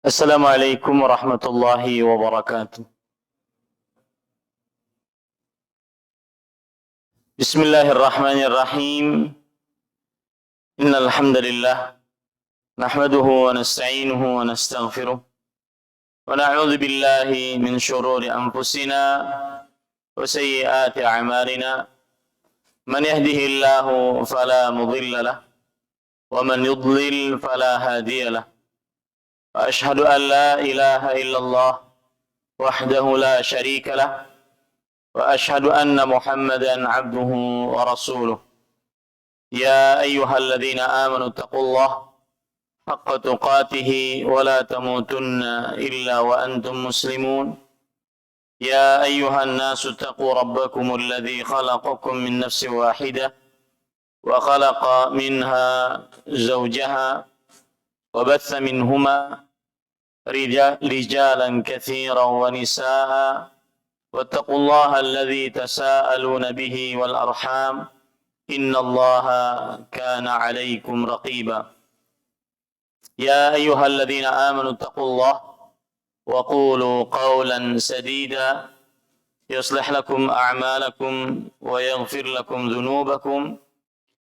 Assalamualaikum warahmatullahi wabarakatuh. Bismillahirrahmanirrahim. Innal hamdalillah nahmaduhu wa nasta'inuhu wa nastaghfiruh wa na'udzu billahi min shururi anfusina wa sayyiati a'malina. Man yahdihillahu fala mudilla lahu wa man yudlil fala hadiya lahu. Wa ashhadu an la ilaha illallah wahdahu la syarika lahu وأشهد أن محمدا عبده ورسوله يا أيها الذين آمنوا اتقوا الله حق تقاته ولا تموتن إلا وأنتم مسلمون يا أيها الناس اتقوا ربكم الذي خلقكم من نفس واحدة وخلق منها زوجها وبث منهما رجالا كثيرا ونساء واتقوا الله الذي تساءلون به والأرحام إن الله كان عليكم رقيبا يا أيها الذين آمنوا اتقوا الله وقولوا قولا سديدا يصلح لكم أعمالكم ويغفر لكم ذنوبكم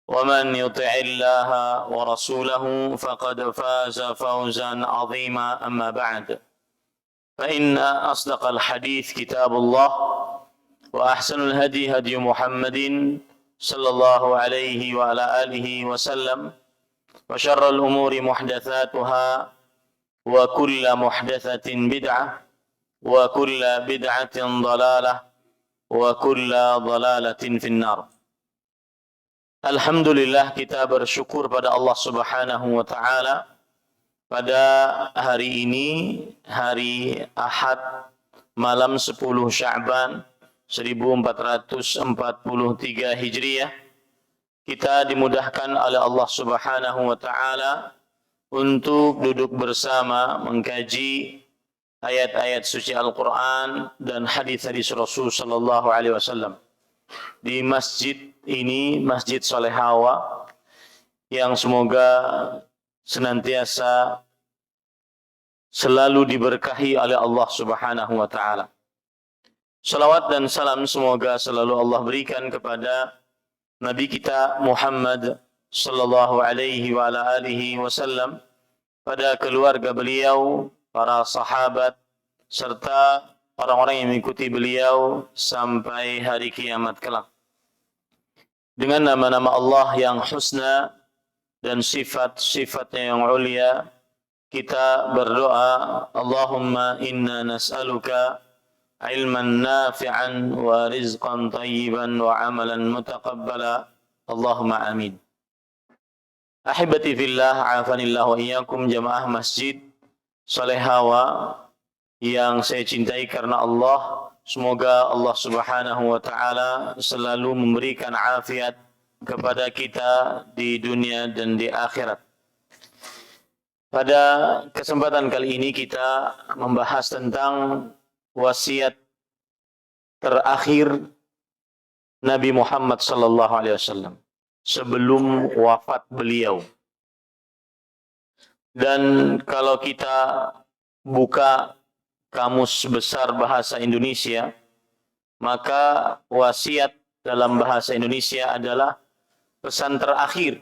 ومن يطع الله ورسوله فقد فاز فوزا عظيما أما بعد فإن أصدق الحديث كتاب الله وأحسن الهدي هدي محمد صلى الله عليه وعلى آله وسلم وشر الأمور محدثاتها وكل محدثة بدعة وكل بدعة ضلالة وكل ضلالة في النار. Alhamdulillah, kita bersyukur pada Allah Subhanahu wa taala pada hari ini, hari Ahad, malam 10 Sya'ban 1443 Hijriah, kita dimudahkan oleh Allah Subhanahu wa taala untuk duduk bersama mengkaji ayat-ayat suci Al-Qur'an dan hadis-hadis Rasul sallallahu alaihi wasallam di masjid ini, Masjid Solehawa, yang semoga senantiasa selalu diberkahi oleh Allah Subhanahu wa taala. Salawat dan salam semoga selalu Allah berikan kepada Nabi kita Muhammad sallallahu alaihi wa ala alihi wasallam, pada keluarga beliau, para sahabat, serta orang-orang yang mengikuti beliau sampai hari kiamat kelak. Dengan nama-nama Allah yang husna dan sifat-sifatnya yang ulia, kita berdoa, Allahumma inna nas'aluka ilman nafi'an wa rizqan tayyiban wa amalan mutaqabbala, Allahumma amin. Ahibati fillah, afanillah wa iyyakum, jamaah Masjid Solehawa yang saya cintai karena Allah. Semoga Allah Subhanahu wa taala selalu memberikan afiat kepada kita di dunia dan di akhirat. Pada kesempatan kali ini kita membahas tentang wasiat terakhir Nabi Muhammad sallallahu alaihi wasallam sebelum wafat beliau. Dan kalau kita buka Kamus Besar Bahasa Indonesia, maka wasiat dalam bahasa Indonesia adalah pesan terakhir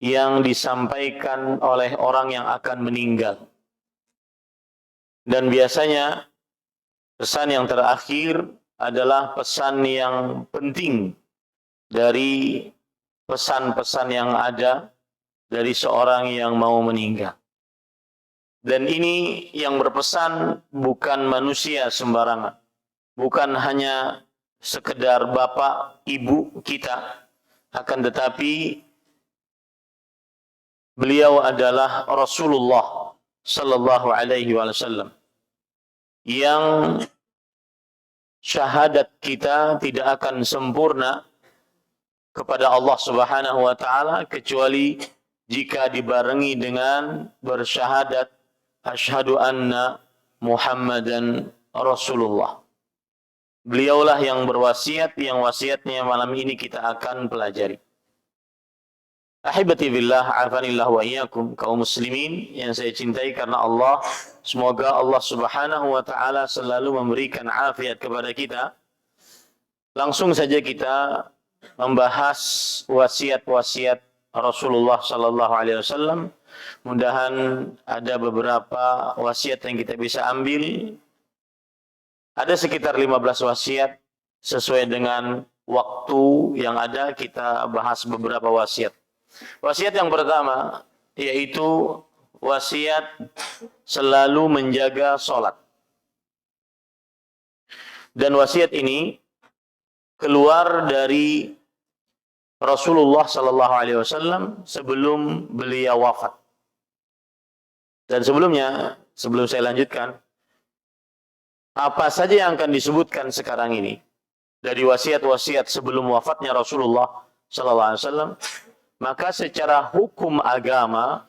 yang disampaikan oleh orang yang akan meninggal. Dan biasanya pesan yang terakhir adalah pesan yang penting dari pesan-pesan yang ada dari seorang yang mau meninggal. Dan ini yang berpesan bukan manusia sembarangan, bukan hanya sekedar bapak, ibu kita, akan tetapi beliau adalah Rasulullah sallallahu alaihi wasallam, yang syahadat kita tidak akan sempurna kepada Allah Subhanahu wa taala kecuali jika dibarengi dengan bersyahadat asyhadu anna Muhammadan Rasulullah. Beliaulah yang berwasiat, yang wasiatnya malam ini kita akan pelajari. Ahibati billah, afanillah wa iyyakum, kaum muslimin yang saya cintai karena Allah, semoga Allah Subhanahu wa taala selalu memberikan afiat kepada kita. Langsung saja kita membahas wasiat-wasiat Rasulullah sallallahu alaihi wasallam. Mudahan ada beberapa wasiat yang kita bisa ambil. Ada sekitar 15 wasiat, sesuai dengan waktu yang ada kita bahas beberapa wasiat. Wasiat yang pertama yaitu wasiat selalu menjaga sholat. Dan wasiat ini keluar dari Rasulullah sallallahu alaihi wasallam sebelum beliau wafat. Dan sebelumnya, sebelum saya lanjutkan, apa saja yang akan disebutkan sekarang ini dari wasiat-wasiat sebelum wafatnya Rasulullah sallallahu alaihi wasallam, maka secara hukum agama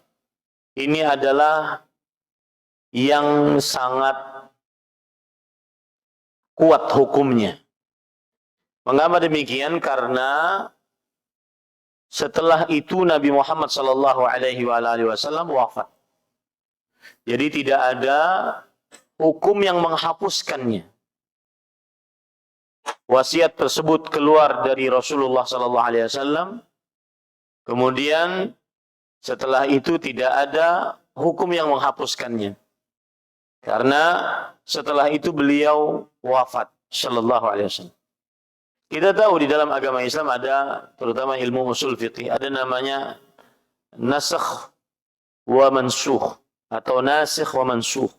ini adalah yang sangat kuat hukumnya. Mengapa demikian? Karena setelah itu Nabi Muhammad sallallahu alaihi wasallam wafat. Jadi tidak ada hukum yang menghapuskannya. Wasiat tersebut keluar dari Rasulullah sallallahu alaihi wasallam. Kemudian setelah itu tidak ada hukum yang menghapuskannya. Karena setelah itu beliau wafat sallallahu alaihi wasallam. Kita tahu di dalam agama Islam ada, terutama ilmu usul fiqih, ada namanya nasakh wa mansukh atau nasikh wa mansukh.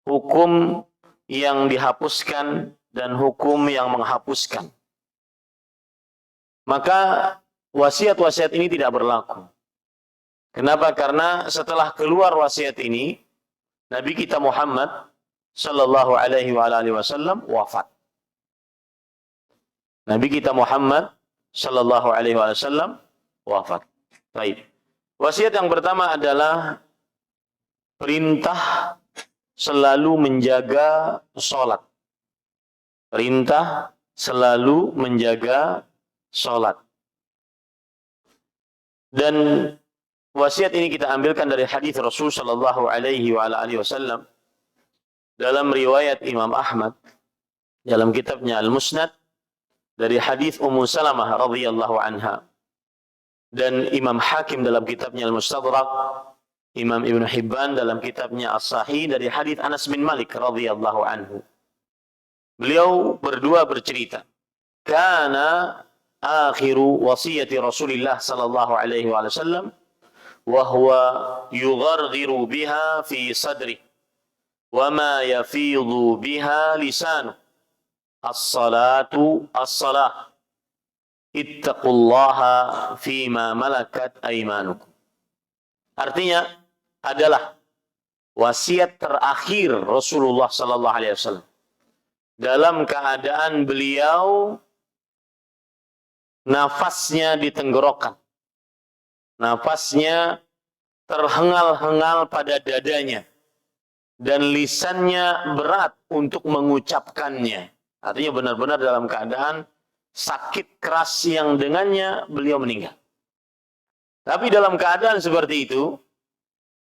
Hukum yang dihapuskan dan hukum yang menghapuskan. Maka wasiat-wasiat ini tidak berlaku. Kenapa? Karena setelah keluar wasiat ini, Nabi kita Muhammad sallallahu alaihi wasallam wafat. Nabi kita Muhammad sallallahu alaihi wasallam wafat. Baik. Wasiat yang pertama adalah perintah selalu menjaga sholat. Perintah selalu menjaga sholat. Dan wasiat ini kita ambilkan dari hadis Rasul sallallahu alaihi wasallam dalam riwayat Imam Ahmad dalam kitabnya Al-Musnad dari hadis Ummu Salamah radhiyallahu anha, dan Imam Hakim dalam kitabnya Al-Mustadrak, Imam Ibn Hibban dalam kitabnya As-Sahih dari hadis Anas bin Malik radhiyallahu anhu. Beliau berdua bercerita, kana akhiru wasiyati Rasulillah sallallahu alaihi wasallam wa huwa yugharghiru biha fi sadri wa ma yafidhu biha lisanu as-salatu as-salah ittaqullaha fima malakat aymanukum. Artinya adalah wasiat terakhir Rasulullah sallallahu alaihi wasallam dalam keadaan beliau nafasnya di tenggorokan, nafasnya terhengal-hengal pada dadanya, dan lisannya berat untuk mengucapkannya. Artinya benar-benar dalam keadaan sakit keras yang dengannya beliau meninggal. Tapi dalam keadaan seperti itu,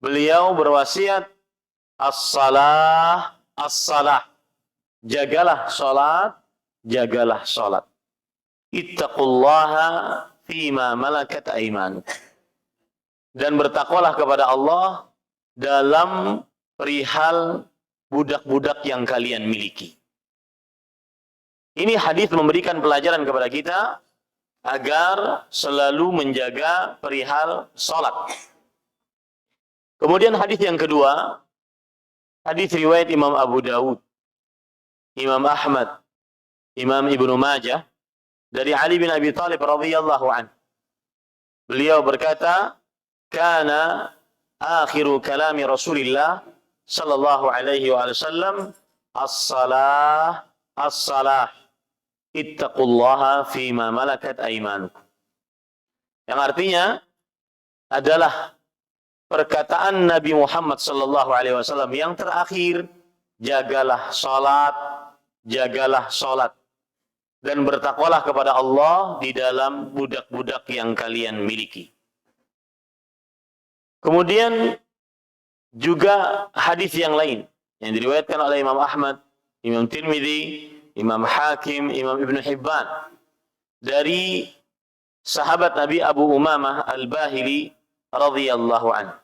beliau berwasiat, as-salah, as-salah. Jagalah salat, jagalah salat. Ittaqullaha fima malakat aymanukum. Dan bertakwalah kepada Allah dalam perihal budak-budak yang kalian miliki. Ini hadis memberikan pelajaran kepada kita agar selalu menjaga perihal salat. Kemudian hadis yang kedua, hadis riwayat Imam Abu Dawud, Imam Ahmad, Imam Ibnu Majah dari Ali bin Abi Thalib radhiyallahu anhu. Beliau berkata, kana akhiru kalami Rasulillah sallallahu alaihi wasallam as-salah as-salah ittaqullaha fima malakat aymanukum. Yang artinya adalah perkataan Nabi Muhammad sallallahu alaihi wasallam yang terakhir, jagalah salat, jagalah salat, dan bertakwalah kepada Allah di dalam budak-budak yang kalian miliki. Kemudian juga hadis yang lain yang diriwayatkan oleh Imam Ahmad, Imam Tirmidzi, Imam Hakim, Imam Ibnu Hibban dari sahabat Nabi Abu Umamah Al-Bahili radhiyallahu anhu.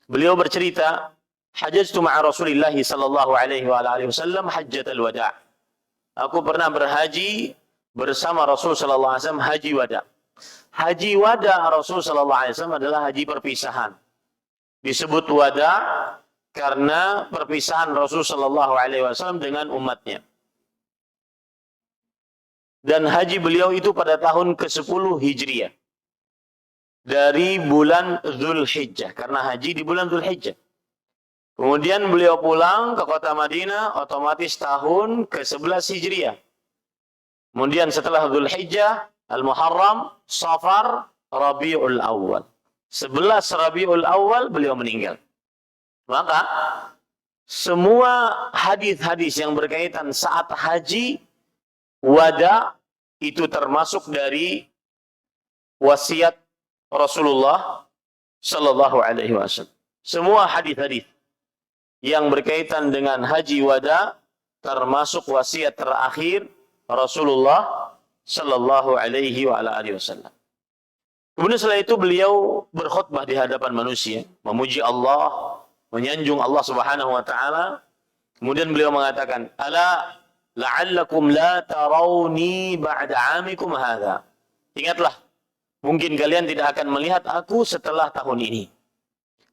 Beliau bercerita, "Hajjatu ma'a Rasulillah sallallahu alaihi wa alihi wasallam hajjatul wada'." Aku pernah berhaji bersama Rasul sallallahu alaihi wasallam haji wada'. Haji wada' Rasul sallallahu alaihi wasallam adalah haji perpisahan. Disebut wada' karena perpisahan Rasul sallallahu alaihi wasallam dengan umatnya. Dan haji beliau itu pada tahun ke-10 Hijriah. Dari bulan Dzulhijjah, karena haji di bulan Dzulhijjah. Kemudian beliau pulang ke kota Madinah otomatis tahun ke-11 Hijriah. Kemudian setelah Dzulhijjah, Al-Muharram, Safar, Rabiul Awal. 11 Rabiul Awal beliau meninggal. Maka semua hadis-hadis yang berkaitan saat haji wada itu termasuk dari wasiat Rasulullah sallallahu alaihi wasallam. Semua hadis-hadis yang berkaitan dengan haji wada termasuk wasiat terakhir Rasulullah sallallahu alaihi wa alihi wasallam. Kemudian setelah itu beliau berkhutbah di hadapan manusia, memuji Allah, menyanjung Allah Subhanahu wa taala. Kemudian beliau mengatakan, "Ala la'allakum la tarawni ba'da 'amikum hadza." Ingatlah, mungkin kalian tidak akan melihat aku setelah tahun ini.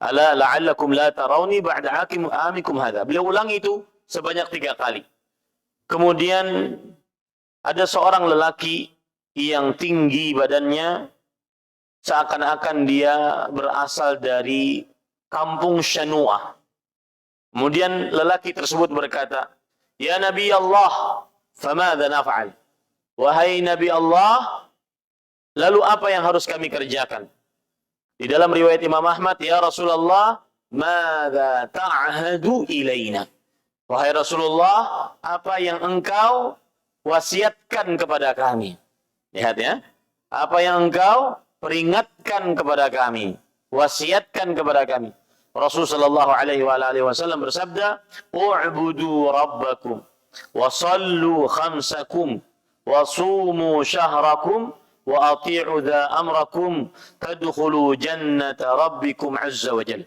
Ala la'allakum la tarawni ba'da 'amikum hadza. Beliau ulangi itu sebanyak 3 kali. Kemudian ada seorang lelaki yang tinggi badannya, seakan-akan dia berasal dari kampung Syanu'ah. Kemudian lelaki tersebut berkata, "Ya Nabi Allah, famadha naf'al?" Wahai Nabi Allah, lalu apa yang harus kami kerjakan? Di dalam riwayat Imam Ahmad, "Ya Rasulullah, madza ta'hadu ilaina?" Wahai Rasulullah, apa yang engkau wasiatkan kepada kami? Lihat ya, apa yang engkau peringatkan kepada kami, wasiatkan kepada kami. Rasul sallallahu alaihi wa alihi wasallam bersabda, "U'budu rabbakum wa sallu khamsakum wa sumu syahrakum wa ati'u dha amrakum tadkhulu jannata rabbikum azza wa jalla."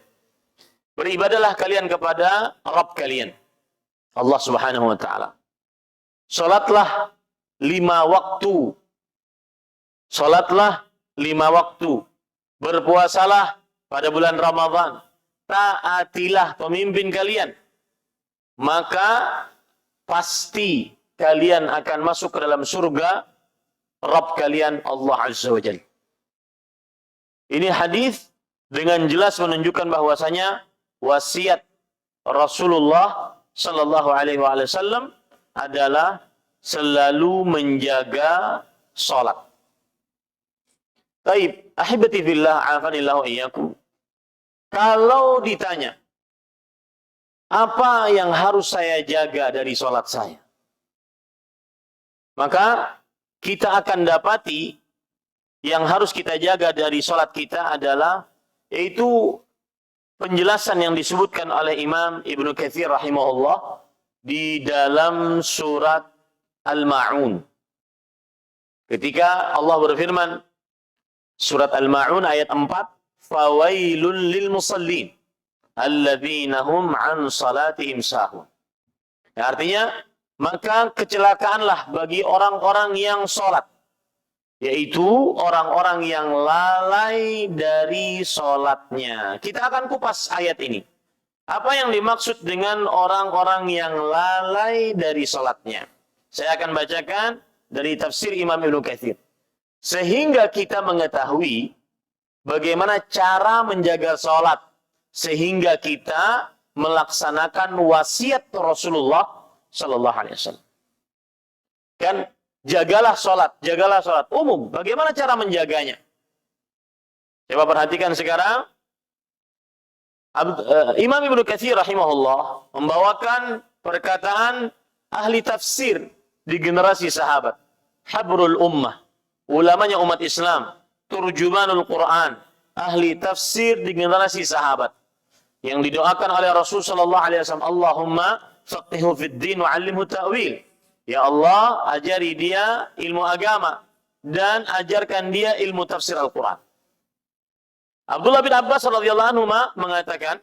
Beribadalah kalian kepada Rabb kalian, Allah Subhanahu wa taala. Salatlah 5 waktu. Salatlah 5 waktu. Berpuasalah pada bulan Ramadan. Taatilah pemimpin kalian, maka pasti kalian akan masuk ke dalam surga Rabb kalian Allah Azza wa Jalla. Ini hadis dengan jelas menunjukkan bahwasanya wasiat Rasulullah sallallahu alaihi wasallam adalah selalu menjaga salat. Taib, ahibati fillah, afanillahu iyyakum. Kalau ditanya, apa yang harus saya jaga dari sholat saya? Maka kita akan dapati yang harus kita jaga dari sholat kita adalah, yaitu penjelasan yang disebutkan oleh Imam Ibnu Katsir rahimahullah di dalam surat Al-Ma'un. Ketika Allah berfirman, surat Al-Ma'un ayat 4, "Fawailul lil musallin alladzina hum an salatihim sahun." Ya, artinya, maka kecelakaanlah bagi orang-orang yang sholat, yaitu orang-orang yang lalai dari sholatnya. Kita akan kupas ayat ini. Apa yang dimaksud dengan orang-orang yang lalai dari sholatnya? Saya akan bacakan dari tafsir Imam Ibnu Katsir, sehingga kita mengetahui bagaimana cara menjaga sholat, sehingga kita melaksanakan wasiat Rasulullah Sallallahu Alaihi Wasallam. Kan, jagalah sholat umum. Bagaimana cara menjaganya? Coba perhatikan sekarang. Imam Ibnu Katsir rahimahullah membawakan perkataan ahli tafsir di generasi sahabat, habrul ummah, ulamanya umat Islam, turjumanul Quran, ahli tafsir di generasi sahabat yang didoakan oleh Rasul sallallahu alaihi wasallam, Allahumma faqihhu fid din wa 'allimhu ta'wil. Ya Allah, ajari dia ilmu agama dan ajarkan dia ilmu tafsir Al-Qur'an. Abdullah bin Abbas radhiyallahu anhu mengatakan,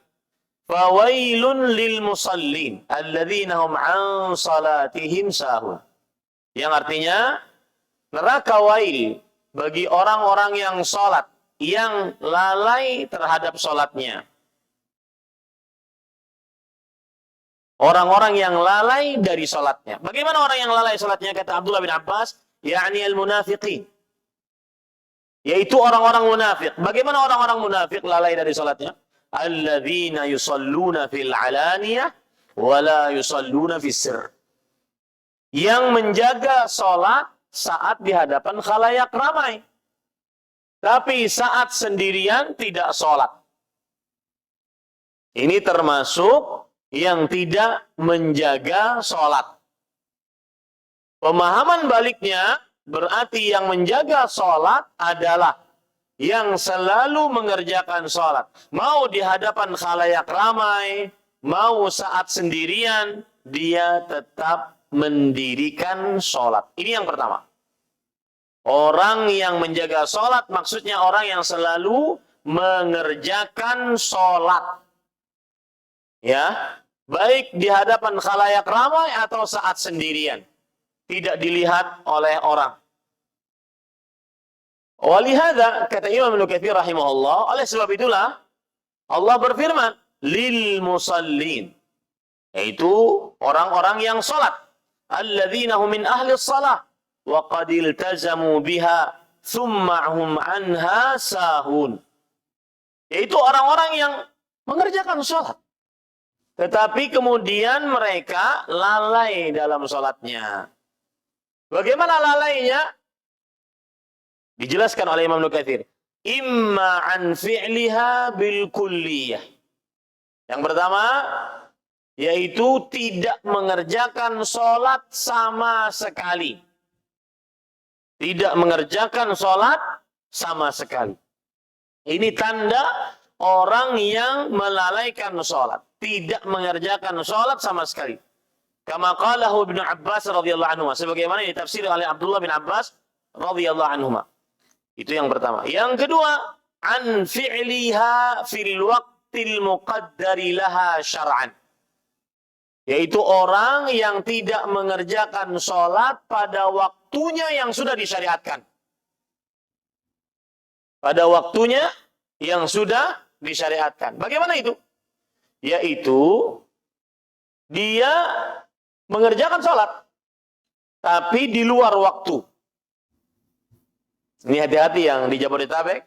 "Fawailun lil musallin alladzina hum 'an salatihim sahun." Yang artinya neraka wail bagi orang-orang yang salat yang lalai terhadap salatnya. Orang-orang yang lalai dari salatnya. Bagaimana orang yang lalai salatnya? Kata Abdullah bin Abbas, yakni al-munafiqin. Yaitu orang-orang munafik. Bagaimana orang-orang munafik lalai dari salatnya? Alladzina yusalluna fil alaniyah wa la yusalluna fis sirr. Yang menjaga salat saat di hadapan khalayak ramai. Tapi saat sendirian tidak salat. Ini termasuk yang tidak menjaga salat. Pemahaman baliknya berarti yang menjaga salat adalah yang selalu mengerjakan salat. Mau di hadapan khalayak ramai, mau saat sendirian, dia tetap mendirikan salat. Ini yang pertama. Orang yang menjaga salat maksudnya orang yang selalu mengerjakan salat. Ya, baik di hadapan khalayak ramai atau saat sendirian. Tidak dilihat oleh orang. Walihada, kata Imam Ibnu Katsir rahimahullah, oleh sebab itulah Allah berfirman, lil musallin. Yaitu orang-orang yang salat. Alladzina hum min ahli shalah wa qad iltazamu biha thumma hum anha sahun. Yaitu orang-orang yang mengerjakan salat. Tetapi kemudian mereka lalai dalam salatnya. Bagaimana lalainya? Dijelaskan oleh Imam Ibnu Katsir. Imma an fi'liha bil kulliyah. Yang pertama, yaitu tidak mengerjakan salat sama sekali. Tidak mengerjakan salat sama sekali. Ini tanda orang yang melalaikan salat. Tidak mengerjakan salat sama sekali. Kama qalahu Ibnu Abbas radhiyallahu anhu. Sebagaimana ditafsir oleh Abdullah bin Abbas radhiyallahu anhu. Itu yang pertama. Yang kedua, an fi'liha fil waqtil muqaddari laha syar'an. Yaitu orang yang tidak mengerjakan salat pada waktunya yang sudah disyariatkan. Pada waktunya yang sudah disyariatkan. Bagaimana itu? Yaitu dia mengerjakan salat tapi di luar waktu. Ini hati-hati yang di Jabodetabek.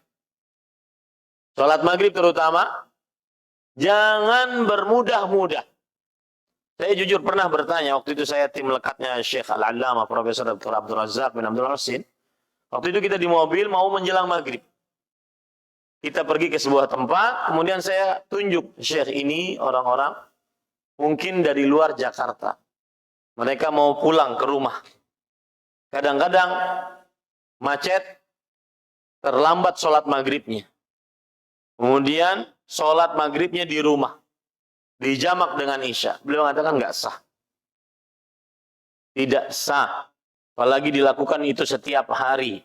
Salat maghrib terutama, jangan bermudah-mudah. Saya jujur pernah bertanya, waktu itu saya tim lekatnya Syekh Al-Allamah Profesor Dr. Abdul Razak bin Abdul Rasin. Waktu itu kita di mobil mau menjelang maghrib. Kita pergi ke sebuah tempat, kemudian saya tunjuk Syekh ini orang-orang mungkin dari luar Jakarta. Mereka mau pulang ke rumah. Kadang-kadang macet, terlambat sholat maghribnya. Kemudian sholat maghribnya di rumah. Dijamak dengan isya. Beliau mengatakan nggak sah. Tidak sah. Apalagi dilakukan itu setiap hari.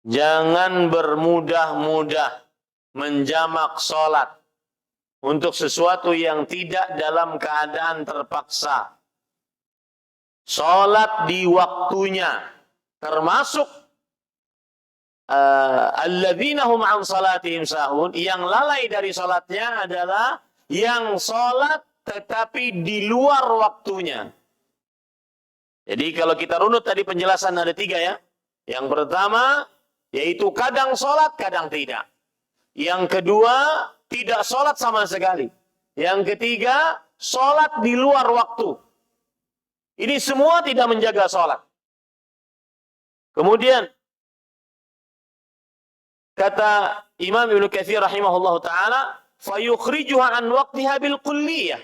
Jangan bermudah-mudah menjamak sholat untuk sesuatu yang tidak dalam keadaan terpaksa. Sholat di waktunya. Termasuk alladzina hum an salatihim sahun, yang lalai dari salatnya adalah yang salat tetapi di luar waktunya. Jadi kalau kita runut tadi penjelasan ada 3 ya. Yang pertama yaitu kadang salat, kadang tidak. Yang kedua tidak salat sama sekali. Yang ketiga salat di luar waktu. Ini semua tidak menjaga salat. Kemudian kata Imam Ibnu Katsir rahimahullah ta'ala, fayukhrijuha an waqtiha bil kulliyah.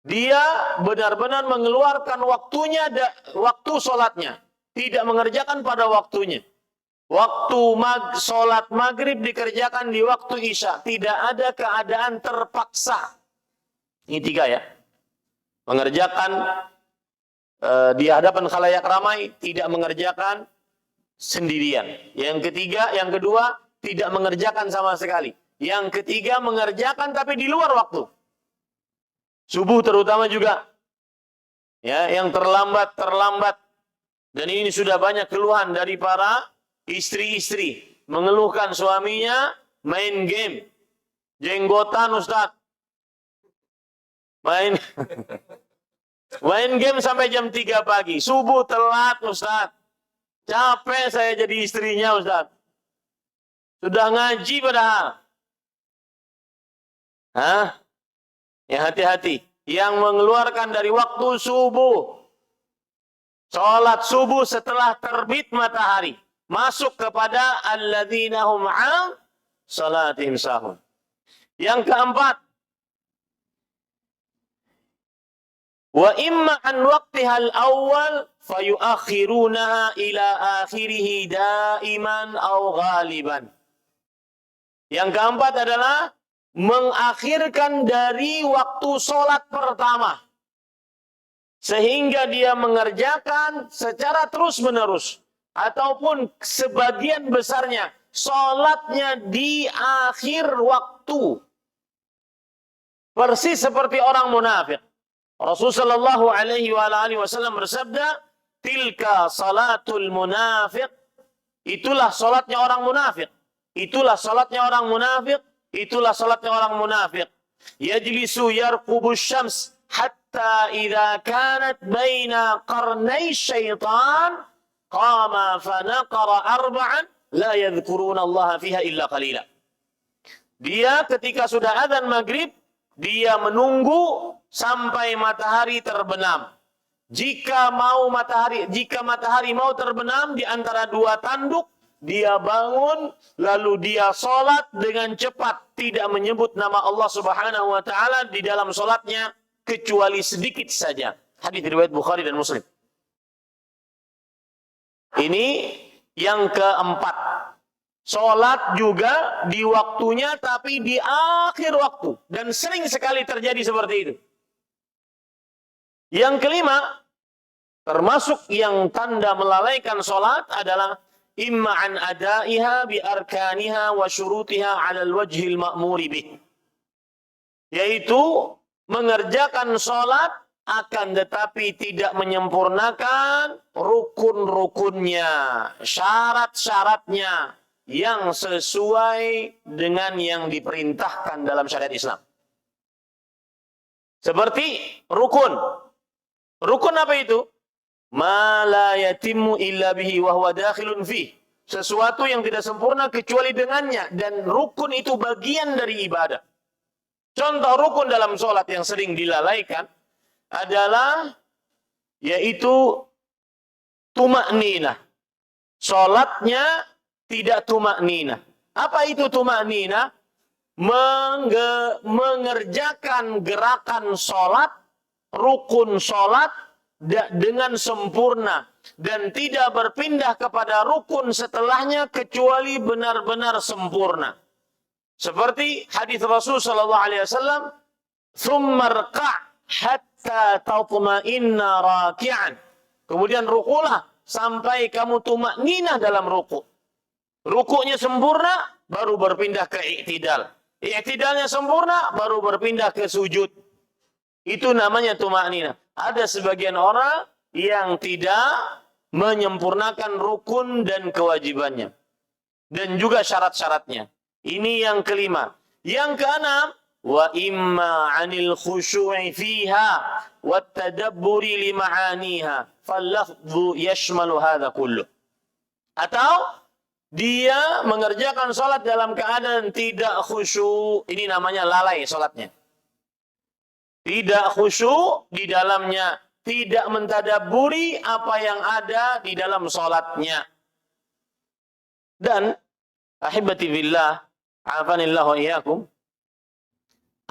Dia benar-benar mengeluarkan waktunya, waktu sholatnya. Tidak mengerjakan pada waktunya. Waktu sholat maghrib dikerjakan di waktu isya. Tidak ada keadaan terpaksa. Ini 3 ya. Mengerjakan di hadapan khalayak ramai, tidak mengerjakan sendirian. Yang kedua, tidak mengerjakan sama sekali. Yang ketiga, mengerjakan tapi di luar waktu. Subuh terutama juga. Ya, yang terlambat. Dan ini sudah banyak keluhan dari para istri-istri. Mengeluhkan suaminya main game. Jenggotan Ustaz. Main game sampai jam 3 pagi. Subuh telat Ustaz. Capek saya jadi istrinya Ustaz. Sudah ngaji padahal. Ya hati-hati. Yang mengeluarkan dari waktu subuh. Sholat subuh setelah terbit matahari. Masuk kepada alladzina hum an salatihim sahun. Yang keempat. Wa imma an waqtihal awal fayuakhirunaha ila akhirihi daiman aw ghaliban. Yang keempat adalah mengakhirkan dari waktu sholat pertama. Sehingga dia mengerjakan secara terus-menerus. Ataupun sebagian besarnya sholatnya di akhir waktu. Persis seperti orang munafik. Rasulullah SAW bersabda, tilka salatul munafiq. Itulah salatnya orang munafik. Itulah salatnya orang munafik. Itulah salatnya orang munafik. Yajlisu yarqubus syams hatta idza kanat baina qarnay syaitan qama fanaqara arba'an la yadhkuruna Allah fiha illa qalila. Dia ketika sudah azan maghrib, dia menunggu sampai matahari terbenam. Jika matahari mau terbenam di antara 2 tanduk, dia bangun, lalu dia sholat dengan cepat. Tidak menyebut nama Allah Subhanahu wa ta'ala di dalam sholatnya, kecuali sedikit saja. Hadis riwayat Bukhari dan Muslim. Ini yang keempat. Sholat juga di waktunya, tapi di akhir waktu. Dan sering sekali terjadi seperti itu. Yang kelima, termasuk yang tanda melalaikan sholat adalah imma an adaiha bi arkaniha wa syurutiha ala al-wajhil ma'muri bih. Yaitu mengerjakan sholat akan tetapi tidak menyempurnakan rukun-rukunnya, syarat-syaratnya yang sesuai dengan yang diperintahkan dalam syariat Islam. Seperti rukun. Rukun apa itu? Ma la yatimmu illa bihi wa huwa dakhilun fih. Sesuatu yang tidak sempurna kecuali dengannya. Dan rukun itu bagian dari ibadah. Contoh rukun dalam sholat yang sering dilalaikan adalah yaitu tumakninah. Sholatnya tidak tumakninah. Apa itu tumakninah? Mengerjakan gerakan sholat, rukun sholat dengan sempurna dan tidak berpindah kepada rukun setelahnya kecuali benar-benar sempurna. Seperti hadis Rasul sallallahu alaihi wasallam, "Tsumma rka' hatta tatma'inna raki'an." Kemudian rukulah sampai kamu tumakninah dalam ruku. Rukunya sempurna baru berpindah ke i'tidal. I'tidalnya sempurna baru berpindah ke sujud. Itu namanya tumakninah. Ada sebagian orang yang tidak menyempurnakan rukun dan kewajibannya. Dan juga syarat-syaratnya. Ini yang kelima. Yang keenam, wa imma 'anil khusyu'i fiha wa tadabburi li ma'aniha fal-lafdhu yashmalu hadha kullu. Atau dia mengerjakan salat dalam keadaan tidak khusyuk. Ini namanya lalai salatnya. Tidak khusyuk di dalamnya, tidak mentadabburi apa yang ada di dalam salatnya. Dan ahibati billah, afanillahu wa iyyakum.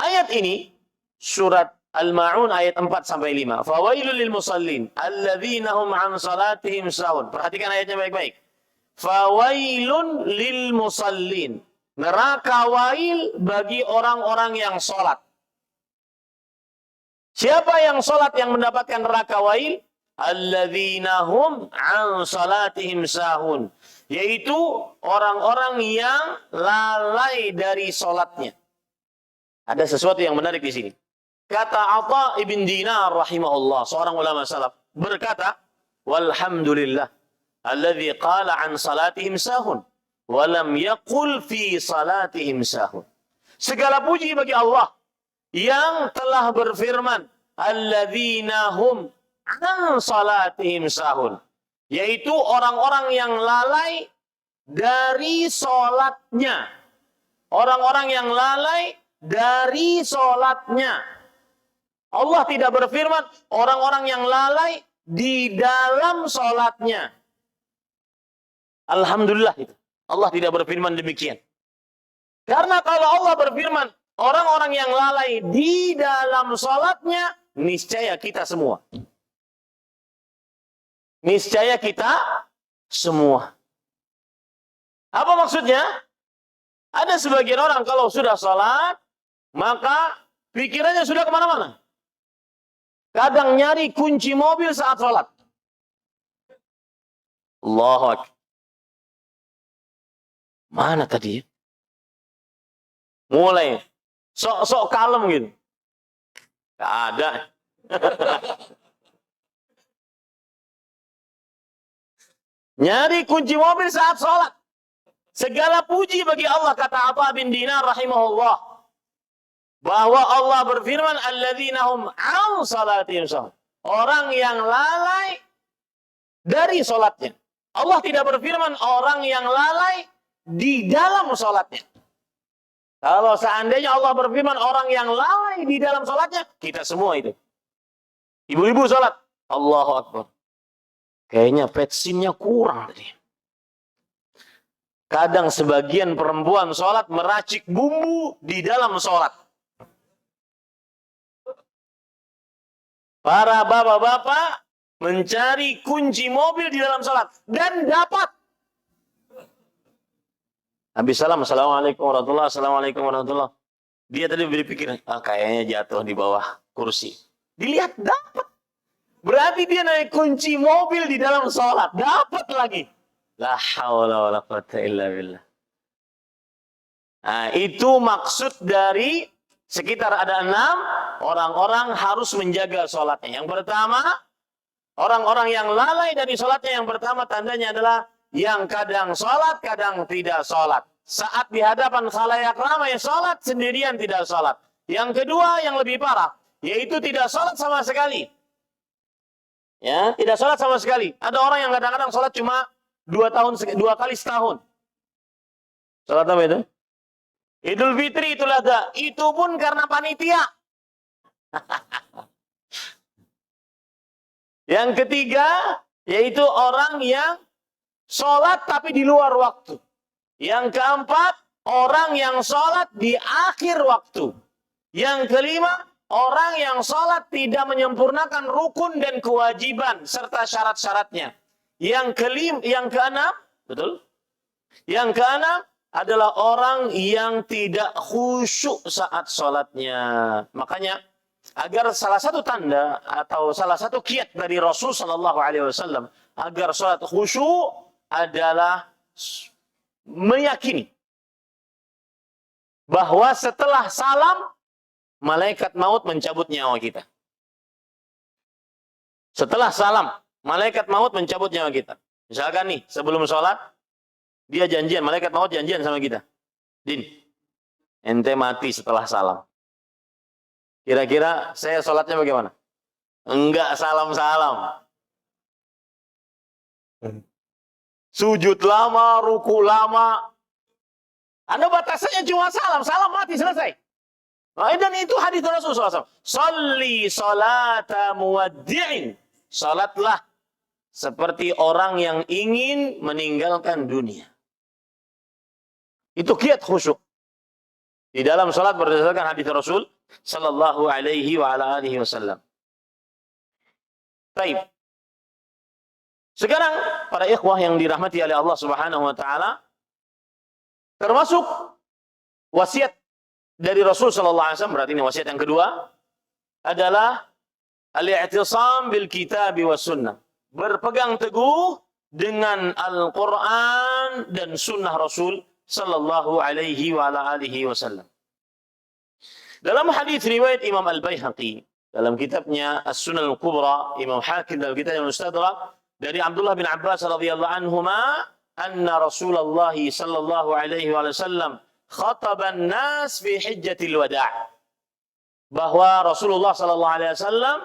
Ayat ini surat Al-Ma'un ayat 4 sampai 5. Fawailul lil musallin alladzina hum an salatihim sahun. Perhatikan ayatnya baik-baik. fawailun lil musallin. Neraka wail bagi orang-orang yang sholat. Siapa yang sholat yang mendapatkan neraka wail? Alladzina hum an salatihim sahun. Yaitu orang-orang yang lalai dari sholatnya. Ada sesuatu yang menarik di sini. Kata Atha ibn Dinar rahimahullah, seorang ulama salaf, berkata, walhamdulillah, alladzi qala an salatihim sahun, walam yaqul fi salatihim sahun. Segala puji bagi Allah yang telah berfirman, alladzina hum an salatihim sahun, yaitu orang-orang yang lalai dari sholatnya. Orang-orang yang lalai dari sholatnya. Allah tidak berfirman orang-orang yang lalai di dalam sholatnya. Alhamdulillah itu. Allah tidak berfirman demikian. Karena kalau Allah berfirman orang-orang yang lalai di dalam sholatnya, niscaya kita semua. Niscaya kita semua. Apa maksudnya? Ada sebagian orang kalau sudah sholat, maka pikirannya sudah kemana-mana. Kadang nyari kunci mobil saat sholat. Allahu Akbar. Mana tadi? Mulai sok-sok kalem gitu. Gak ada. Nyari kunci mobil saat sholat. Segala puji bagi Allah, kata Atha bin Dinar rahimahullah, bahwa Allah berfirman alladzina hum an salatihim sahun. Orang yang lalai dari sholatnya. Allah tidak berfirman orang yang lalai di dalam sholatnya. Kalau seandainya Allah berfirman orang yang lalai di dalam sholatnya, kita semua itu. Ibu-ibu sholat, Allahu Akbar. Kayaknya petsinnya kurang tadi. Kadang sebagian perempuan sholat meracik bumbu di dalam sholat. Para bapak-bapak mencari kunci mobil di dalam sholat. Dan dapat. Habis salam, assalamualaikum warahmatullahi wabarakatuh, assalamualaikum warahmatullahi wabarakatuh. Dia tadi berpikir, kayaknya jatuh di bawah kursi. Dilihat, dapat. Berarti dia naik kunci mobil di dalam sholat. Dapat lagi. La haula wala quwwata illa billah. Nah, itu maksud dari sekitar ada 6 orang-orang harus menjaga sholatnya. Yang pertama, orang-orang yang lalai dari sholatnya, yang pertama tandanya adalah yang kadang sholat, kadang tidak sholat. Saat di hadapan khalayak ramai sholat, sendirian tidak sholat. Yang kedua, yang lebih parah, yaitu tidak sholat sama sekali. Ya, tidak sholat sama sekali. Ada orang yang kadang-kadang sholat cuma 2 kali setahun. Sholat apa itu? Idul Fitri, Idul Adha. Itu pun karena panitia. Yang ketiga, yaitu orang yang sholat tapi di luar waktu. Yang keempat, orang yang sholat di akhir waktu. Yang kelima, orang yang sholat tidak menyempurnakan rukun dan kewajiban serta syarat-syaratnya. Yang keenam, betul? Yang keenam adalah orang yang tidak khusyuk saat sholatnya. Makanya agar salah satu tanda atau salah satu kiat dari Rasul Shallallahu Alaihi Wasallam agar sholat khusyuk adalah meyakini bahwa setelah salam malaikat maut mencabut nyawa kita. Setelah salam malaikat maut mencabut nyawa kita. Misalkan nih, sebelum sholat, dia janjian, malaikat maut janjian sama kita. Din, ente mati setelah salam. Kira-kira saya sholatnya bagaimana? Enggak salam-salam. Sujud lama, ruku lama. Ada batasannya cuma salam. Salam mati, selesai. Nah, dan itu hadis Rasulullah SAW. Salli salata muwaddi'in. Salatlah seperti orang yang ingin meninggalkan dunia. Itu kiat khusyuk. Di dalam salat berdasarkan hadis Rasul sallallahu alaihi wa ala alihi wasallam. Baik. Sekarang para ikhwah yang dirahmati oleh Allah Subhanahu wa taala, termasuk wasiat dari Rasul sallallahu alaihi wasallam, berarti ini wasiat yang kedua adalah al-i'tisam bil kitab was sunnah. Berpegang teguh dengan Al-Qur'an dan sunnah Rasul sallallahu alaihi wa ala alihi wasallam. Dalam hadis riwayat Imam Al-Baihaqi dalam kitabnya As-Sunan Al-Kubra, Imam Hakim dalam kitabnya Al-Mustadrak, dari Abdullah bin Abbas radhiyallahu anhuma, anna Rasulullah sallallahu alaihi wasallam khataban nas fi hijjatil wada'. Bahwa Rasulullah sallallahu alaihi wasallam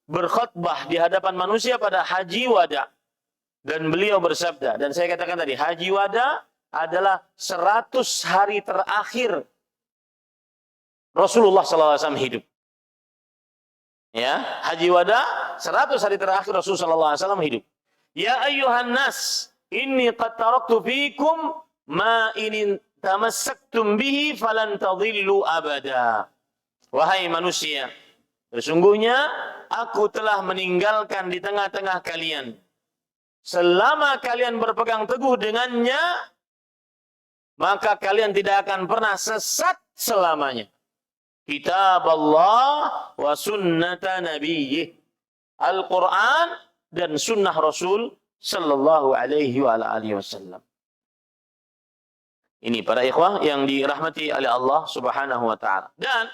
berkhutbah di hadapan manusia pada haji wada. Dan beliau bersabda, dan saya katakan tadi, haji wada adalah 100 hari terakhir Rasulullah sallallahu alaihi wasallam hidup. Ya, haji wada 100 hari terakhir Rasulullah sallallahu alaihi wasallam hidup. Ya ayyuhan nas, inni qad taraktu fikum ma in tamassaktum bihi falan tadhillu abada. Wahai manusia, sesungguhnya aku telah meninggalkan di tengah-tengah kalian. Selama kalian berpegang teguh dengannya, maka kalian tidak akan pernah sesat selamanya. Kitab Allah wa sunnata nabiyyih. Al-Quran dan sunnah Rasul sallallahu alaihi wa alihi wasallam. Ini para ikhwah yang dirahmati oleh Allah Subhanahu wa taala. Dan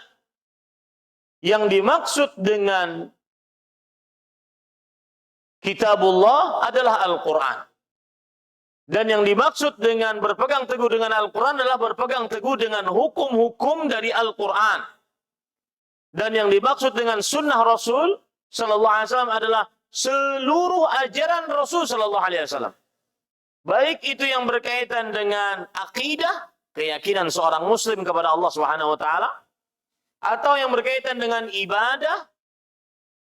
yang dimaksud dengan Kitabullah adalah Al-Quran. Dan yang dimaksud dengan berpegang teguh dengan Al-Quran adalah berpegang teguh dengan hukum-hukum dari Al-Quran. Dan yang dimaksud dengan sunnah Rasul sallallahu alaihi wasallam adalah seluruh ajaran Rasul sallallahu alaihi wasallam. Baik itu yang berkaitan dengan akidah, keyakinan seorang muslim kepada Allah Subhanahu wa taala, atau yang berkaitan dengan ibadah,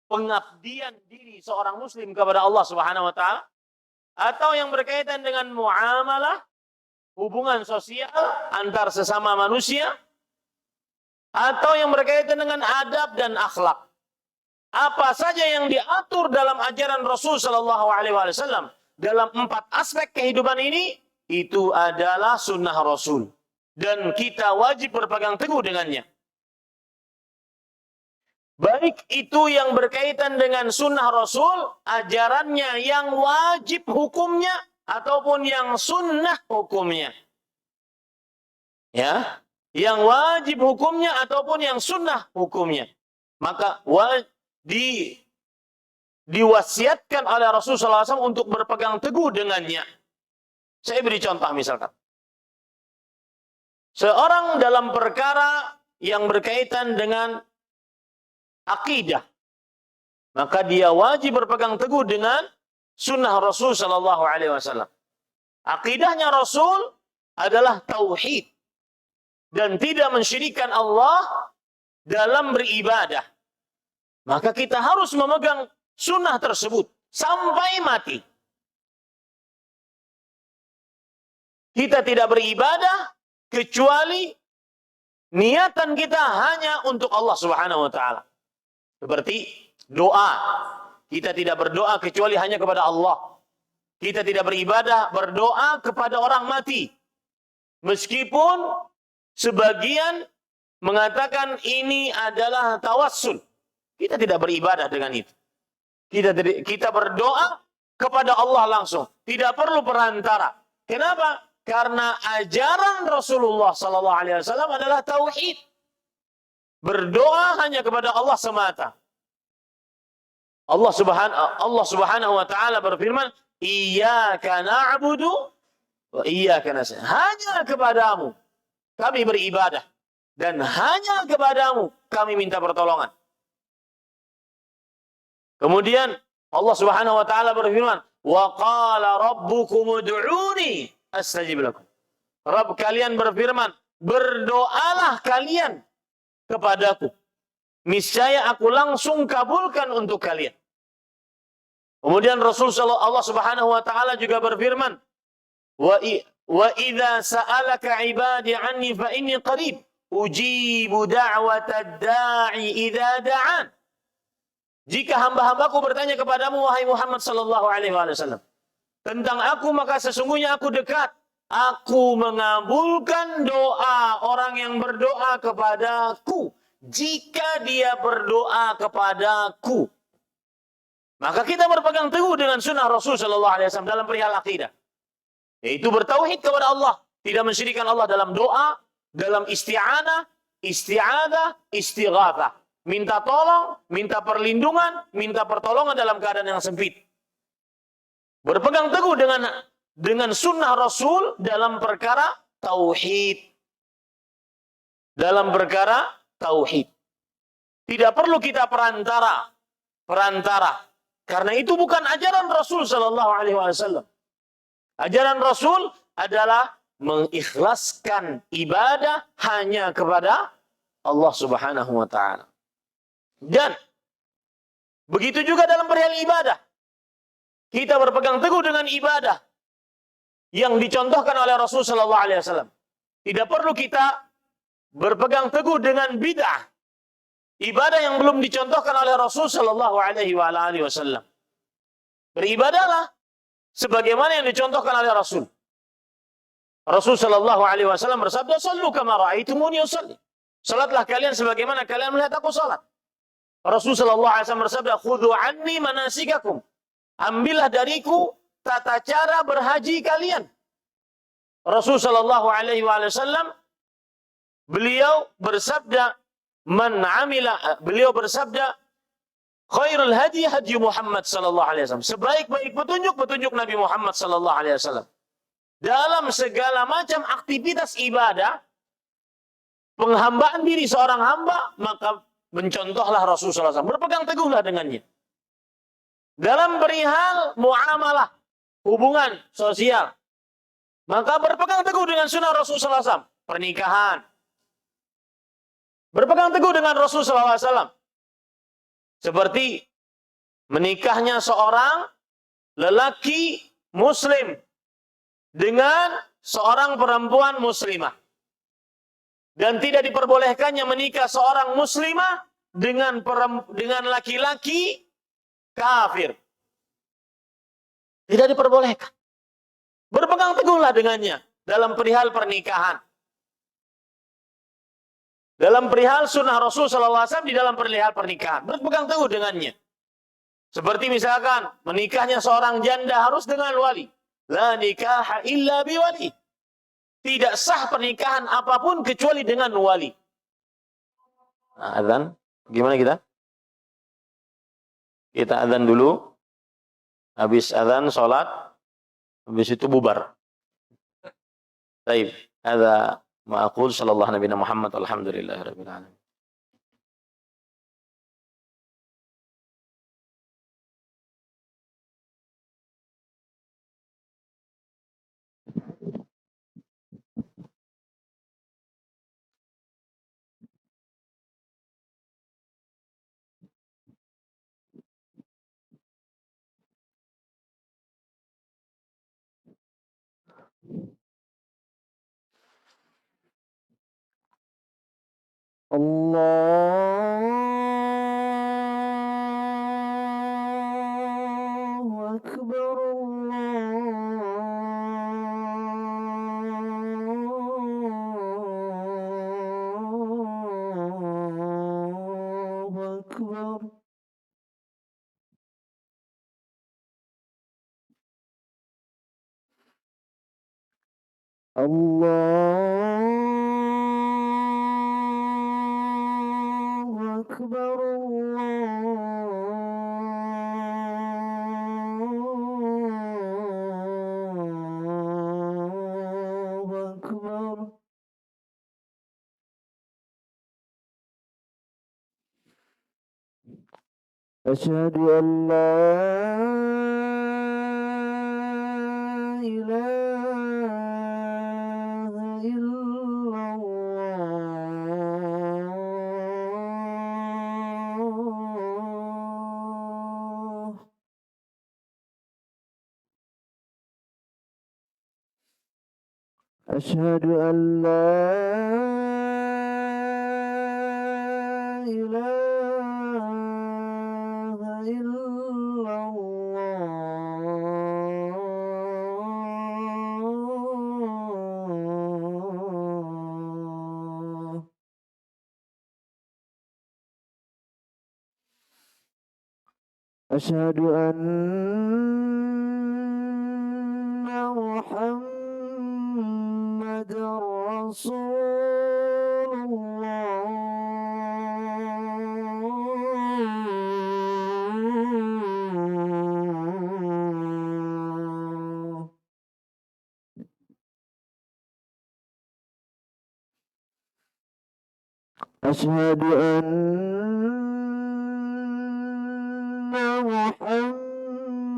pengabdian diri seorang muslim kepada Allah Subhanahu wa taala, atau yang berkaitan dengan muamalah, hubungan sosial antar sesama manusia, atau yang berkaitan dengan adab dan akhlak. Apa saja yang diatur dalam ajaran Rasul sallallahu alaihi wasallam dalam 4 aspek kehidupan ini, itu adalah sunnah Rasul dan kita wajib berpegang teguh dengannya. Baik itu yang berkaitan dengan sunnah Rasul, ajarannya yang wajib hukumnya, ataupun yang sunnah hukumnya. Ya, yang wajib hukumnya ataupun yang sunnah hukumnya. Maka diwasiatkan oleh Rasulullah SAW untuk berpegang teguh dengannya. Saya beri contoh misalkan. Seorang dalam perkara yang berkaitan dengan akidah, maka dia wajib berpegang teguh dengan sunnah Rasul sallallahu alaihi wasallam. Akidahnya Rasul adalah tauhid dan tidak mensyirikkan Allah dalam beribadah. Maka kita harus memegang sunnah tersebut sampai mati. Kita tidak beribadah kecuali niatan kita hanya untuk Allah Subhanahu wa taala. Seperti doa. Kita tidak berdoa kecuali hanya kepada Allah. Kita tidak beribadah, berdoa kepada orang mati. Meskipun sebagian mengatakan ini adalah tawassul. Kita tidak beribadah dengan itu. Kita berdoa kepada Allah langsung. Tidak perlu perantara. Kenapa? Karena ajaran Rasulullah SAW adalah tauhid. Berdoa hanya kepada Allah semata. Allah Subhanahu wa taala berfirman, "Iyyaka na'budu wa iyyaka nasta'in." Hanya kepadamu kami beribadah dan hanya kepadamu kami minta pertolongan. Kemudian Allah Subhanahu wa taala berfirman, "Wa qala rabbukum ud'uni astajib lakum." Rabb kalian berfirman, "Berdoalah kalian kepadaku, niscaya aku langsung kabulkan untuk kalian." Kemudian Allah Subhanahu wa taala juga berfirman, wa idza sa'alaka 'ibadi 'anni fa inni qarib ujibu da'watad da'i idza da'an. Jika hamba-hambaku bertanya kepadamu, wahai Muhammad sallallahu alaihi wasallam, tentang aku, maka sesungguhnya aku dekat. Aku mengabulkan doa orang yang berdoa kepadaku. Jika dia berdoa kepadaku, maka kita berpegang teguh dengan sunnah Rasul sallallahu alaihi wasallam dalam perihal akidah. Yaitu bertauhid kepada Allah. Tidak mensyirikkan Allah dalam doa, dalam isti'anah, isti'adah, istighatsah. Minta tolong, minta perlindungan, minta pertolongan dalam keadaan yang sempit. Berpegang teguh dengan sunnah Rasul dalam perkara tauhid. Dalam perkara tauhid. Tidak perlu kita perantara. Karena itu bukan ajaran Rasul sallallahu alaihi wasallam. Ajaran Rasul adalah mengikhlaskan ibadah hanya kepada Allah Subhanahu wa taala. Dan begitu juga dalam perihal ibadah. Kita berpegang teguh dengan ibadah yang dicontohkan oleh Rasul sallallahu alaihi wasallam. Tidak perlu kita berpegang teguh dengan bid'ah. Ibadah yang belum dicontohkan oleh Rasul sallallahu alaihi wasallam. Beribadahlah sebagaimana yang dicontohkan oleh Rasul. Rasul sallallahu alaihi wasallam bersabda, "Shallu kama ra'aitumuni usalli." Salatlah kalian sebagaimana kalian melihat aku salat. Rasul sallallahu alaihi wasallam bersabda, "Khudhu anni manasikakum." Ambillah dariku tata cara berhaji kalian. Rasul sallallahu alaihi wasallam beliau bersabda, beliau bersabda, "Khairul hadi hadi Muhammad sallallahu alaihi wasallam." Sebaik-baik petunjuk Nabi Muhammad sallallahu alaihi wasallam. Dalam segala macam aktivitas ibadah, penghambaan diri seorang hamba, maka mencontohlah Rasul sallallahu alaihi wasallam. Berpegang teguhlah dengannya. Dalam perihal muamalah, hubungan sosial, maka berpegang teguh dengan sunnah Rasul sallallahu alaihi wasallam. Pernikahan, berpegang teguh dengan Rasul sallallahu alaihi wasallam. Seperti menikahnya seorang lelaki muslim dengan seorang perempuan muslimah. Dan tidak diperbolehkannya menikah seorang muslimah dengan laki-laki kafir. Tidak diperbolehkan. Berpegang teguhlah dengannya dalam perihal pernikahan. Dalam perihal sunnah Rasul sallallahu alaihi wasallam di dalam perihal pernikahan. Berpegang teguh dengannya. Seperti misalkan menikahnya seorang janda harus dengan wali. La nikaha illa biwali. Tidak sah pernikahan apapun kecuali dengan wali. Nah, azan. Gimana kita? Kita azan dulu. Habis azan, sholat. Habis itu bubar. Baik. Ada ma'akul sallallahu nabiyana Muhammad. Alhamdulillahirabbil alamin. Allahu Akbar, Allahu Akbar. Allahu Akbar, Allahu Akbar. Asyhadu an la ilaha illallah. Asyhadu an la ilaha إلا الله أشهد أن محمد رسول الله أشهد أن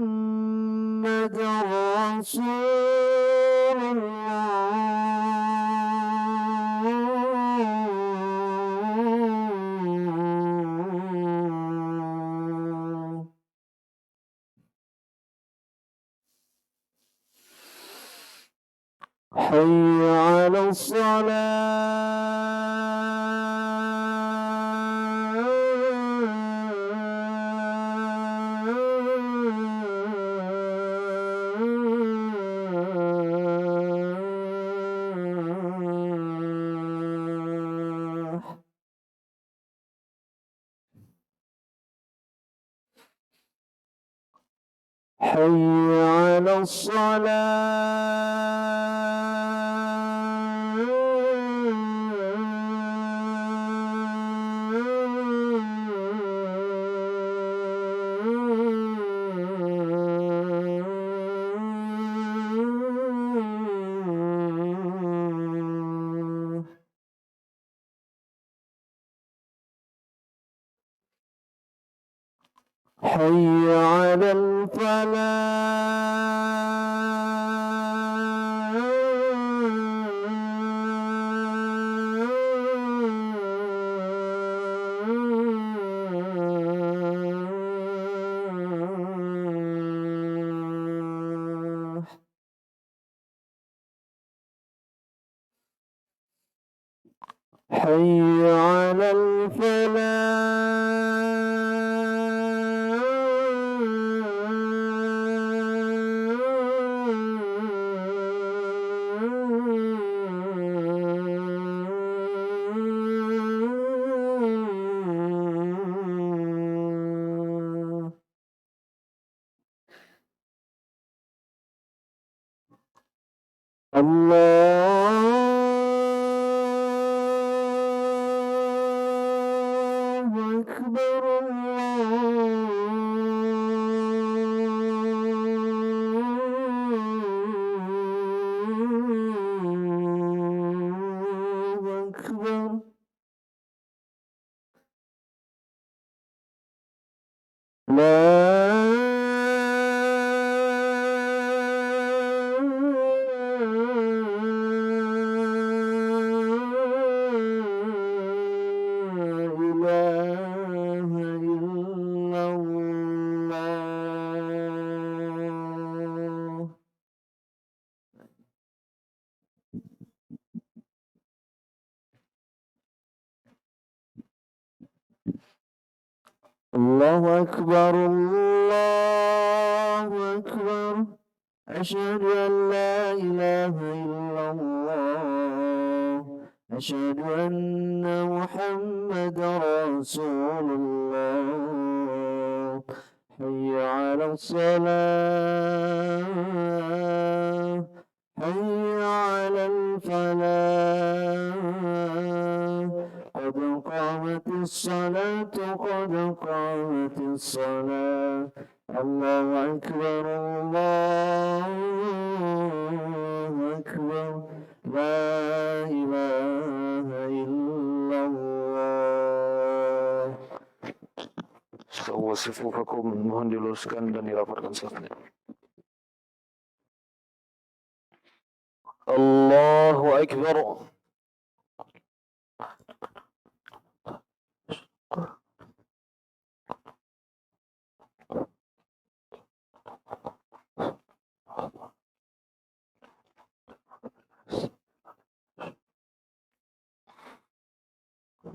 محمد رسول الله حي على الصلاة حي على الصلاة حي على الفلاح حي على الفلاح الله أكبر الله أكبر الله أكبر الله أكبر أشهد أن لا إله إلا الله أشهد أن محمد رسول الله حي على الصلاة حي على الفلاح قد قامت الصلاة قد قامت الصلاة الله أكبر الله أكبر لا إله إلا الله. Sawu sifufakum, mohon diluruskan dan dirapatkan safnya. Allahu Akbar.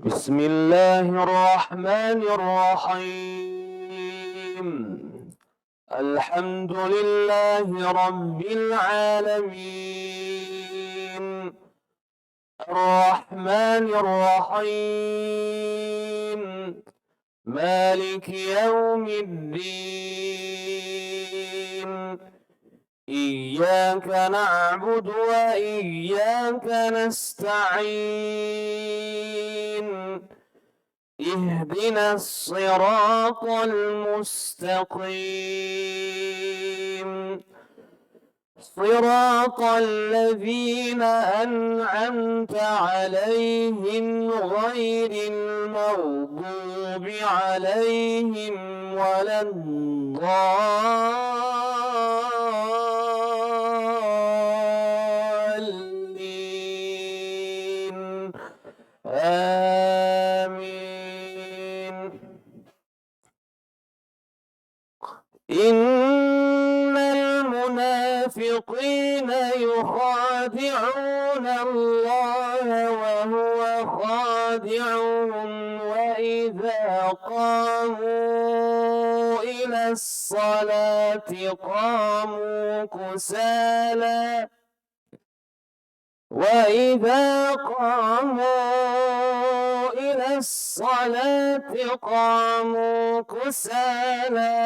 بسم الله الرحمن الرحيم الحمد لله رب العالمين الرحمن الرحيم مالك يوم الدين إياك نعبد وإياك نستعين اهدنا الصراط المستقيم صراط الذين أنعمت عليهم غير المغضوب عليهم ولا الضالين آمين. إن المنافقين يخادعون الله وهو خادعهم وإذا قاموا إلى الصلاة قاموا كسالى وإذا قاموا إلى الصلاة قاموا كسالى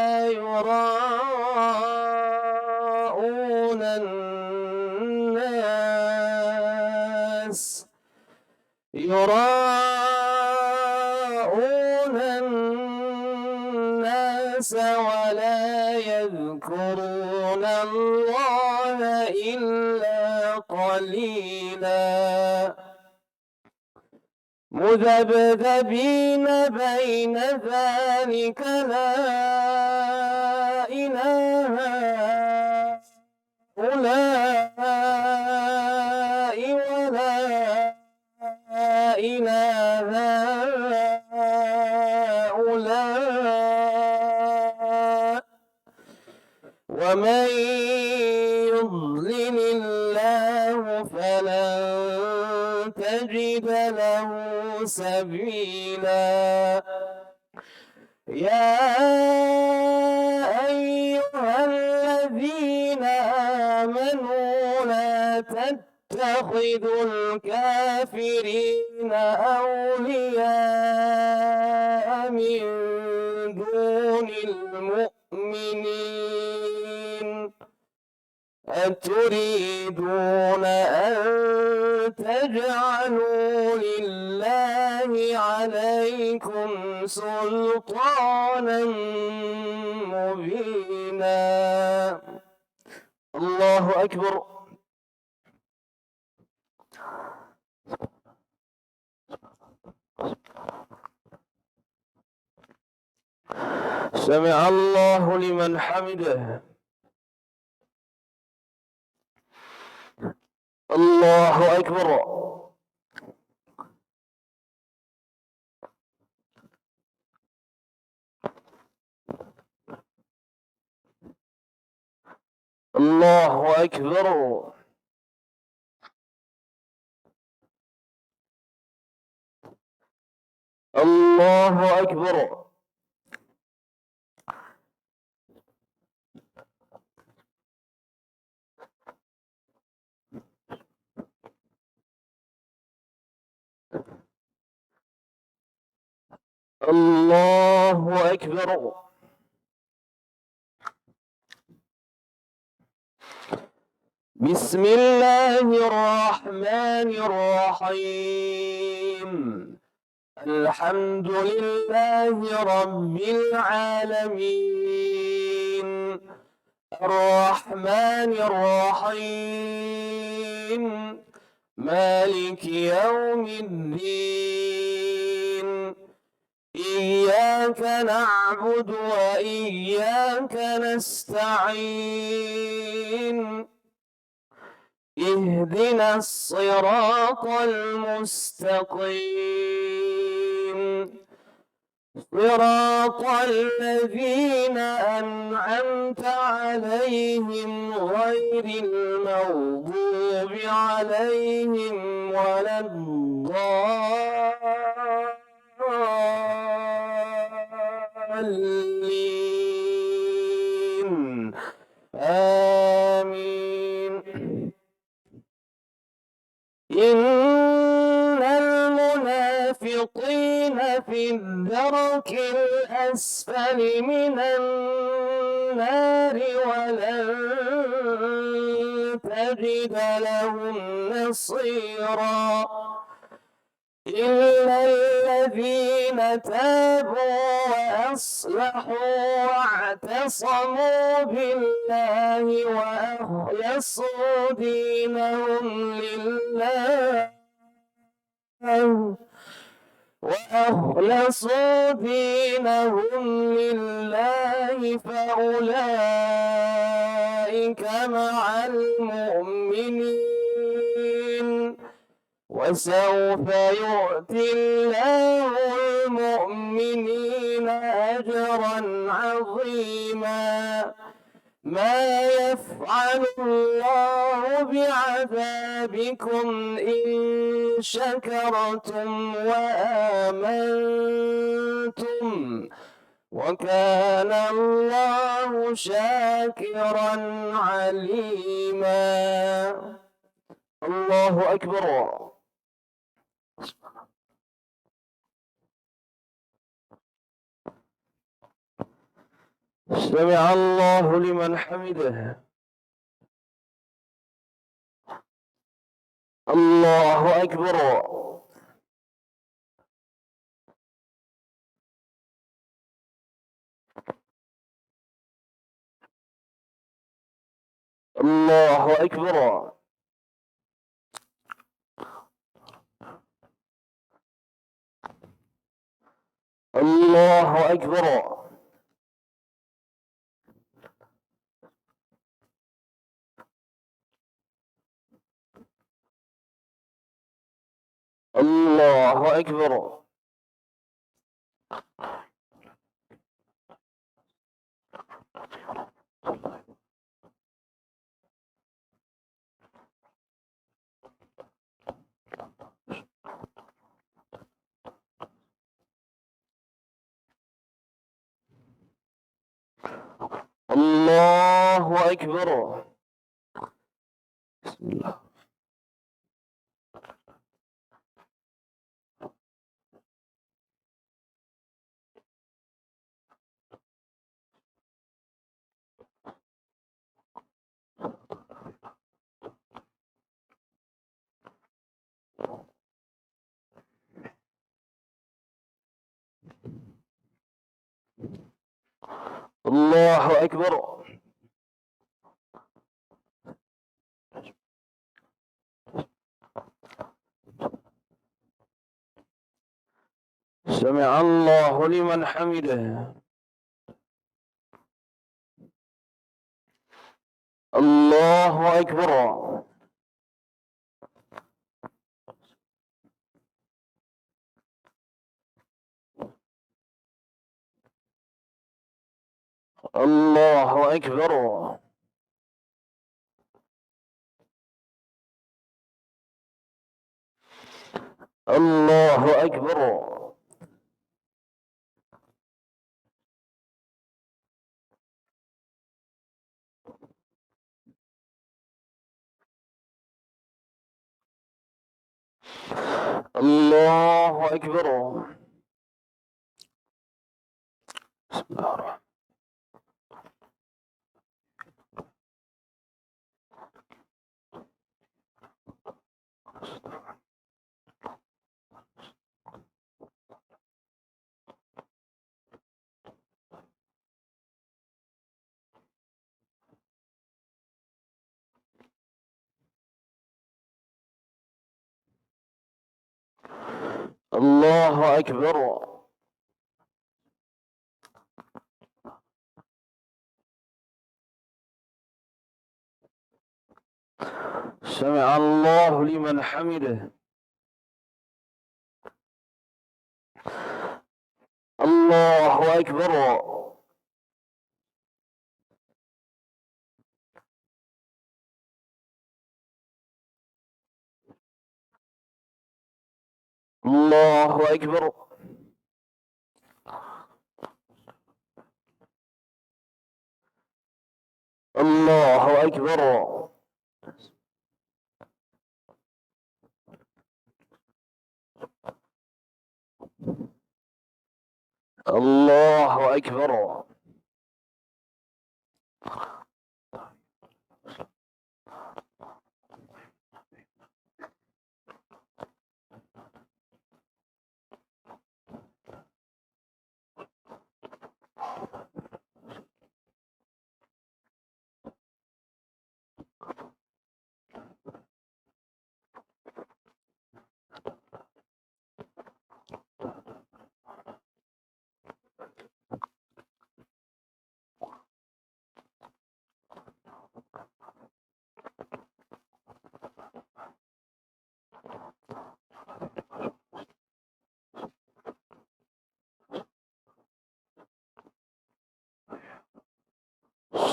يراءون الناس ولا يذكرون الله إلا قليلا مذبذبين بين ذلك لا إله هؤلاء ولا إله هؤلاء ومن يضلل الله فلن تجد له سبيلا يا أيها الذين آمنوا لا تتخذوا الكافرين أولياء من دون المؤمنين أتريدون أن تجعلوا لله عليكم سلطانا مبينا. الله أكبر. سمع الله لمن حمده. الله أكبر. الله أكبر. الله أكبر. الله أكبر. بسم الله الرحمن الرحيم الحمد لله رب العالمين الرحمن الرحيم مالك يوم الدين إياك نعبد وإياك نستعين اهدنا الصراط المستقيم صراط الذين أنعمت عليهم غير المغضوب عليهم ولا الضالين المنافقين في الدرك الأسفل من النار ولن تجد لهم نصيرا إلا الذين تابوا وأصلحوا واعتصموا بالله وأخلصوا دينهم لله فأولئك مع المؤمنين وسوف يؤتي الله المؤمنين أجرا عظيما ما يفعل الله بعذابكم إن شكرتم وآمنتم وكان الله شاكرا عليما. الله أكبر. سمع الله لمن حمده. الله أكبر. الله أكبر. الله أكبر. الله أكبر. الله أكبر. بسم الله. الله أكبر. سمع الله لمن حمده. الله أكبر. الله أكبر. الله أكبر. الله أكبر. بسم الله الرحمن. الله أكبر. سمع الله لمن حمده. الله أكبر. الله أكبر. الله أكبر. الله أكبر.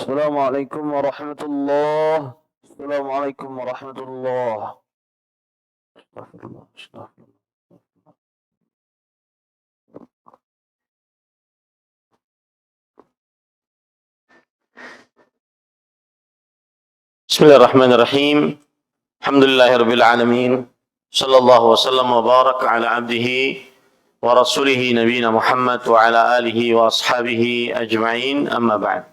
السلام عليكم ورحمة الله. السلام عليكم ورحمة الله. استغفر الله. استغفر الله. Bismillahirrahmanirrahim. Alhamdulillahirabbil alamin. Sallallahu wasallam wa barak ala abdihi wa rasulihi nabiyina Muhammad wa ala alihi wa ashabihi ajma'in, amma ba'd.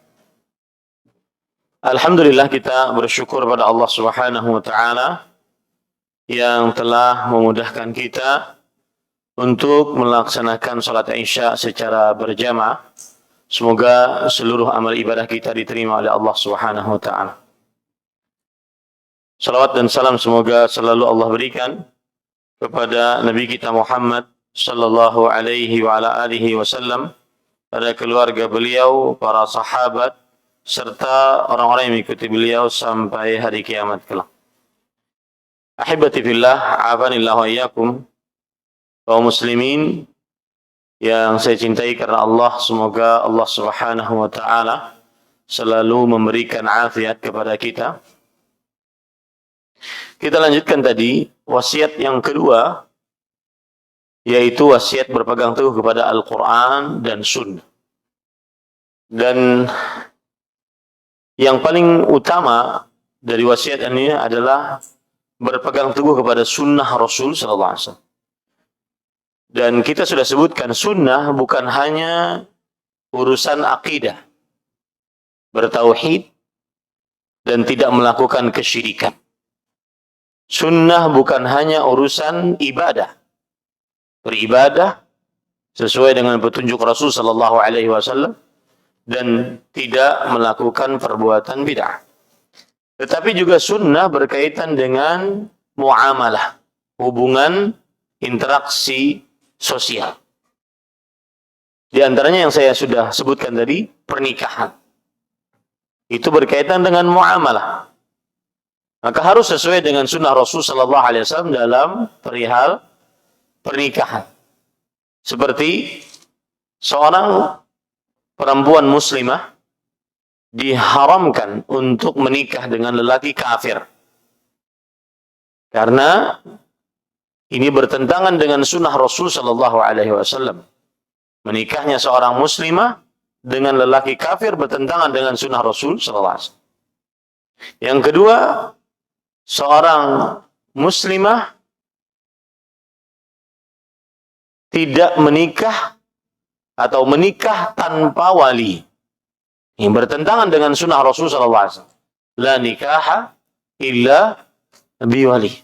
Alhamdulillah, kita bersyukur pada Allah Subhanahu wa taala yang telah memudahkan kita untuk melaksanakan salat Isya secara berjamaah. Semoga seluruh amal ibadah kita diterima oleh Allah Subhanahu wa taala. Salawat dan salam semoga selalu Allah berikan kepada Nabi kita Muhammad sallallahu alaihi wa ala alihi wasallam, pada keluarga beliau, para sahabat, serta orang-orang yang mengikuti beliau sampai hari kiamat kelak. Ahibati fillah, afanillahu iyyakum, kaum muslimin yang saya cintai karena Allah, semoga Allah Subhanahu wa taala selalu memberikan afiat kepada kita. Kita lanjutkan tadi wasiat yang kedua, yaitu wasiat berpegang teguh kepada Al-Quran dan Sunnah. Dan yang paling utama dari wasiat ini adalah berpegang teguh kepada Sunnah Rasul sallallahu alaihi wasallam. Dan kita sudah sebutkan, Sunnah bukan hanya urusan akidah, bertauhid dan tidak melakukan kesyirikan. Sunnah bukan hanya urusan ibadah, beribadah sesuai dengan petunjuk Rasul sallallahu alaihi wasallam dan tidak melakukan perbuatan bid'ah. Tetapi juga sunnah berkaitan dengan muamalah, hubungan, interaksi sosial. Di antaranya yang saya sudah sebutkan tadi, pernikahan. Itu berkaitan dengan muamalah. Maka harus sesuai dengan sunnah Rasul sallallahu alaihi wasallam dalam perihal pernikahan. Seperti seorang perempuan muslimah diharamkan untuk menikah dengan lelaki kafir, karena ini bertentangan dengan sunnah Rasul sallallahu alaihi wasallam. Menikahnya seorang muslimah dengan lelaki kafir bertentangan dengan sunnah Rasul sallallahu alaihi wasallam. Yang kedua, seorang muslimah tidak menikah atau menikah tanpa wali. Ini bertentangan dengan sunnah Rasul sallallahu alaihi wasallam. La nikaha illa biwali.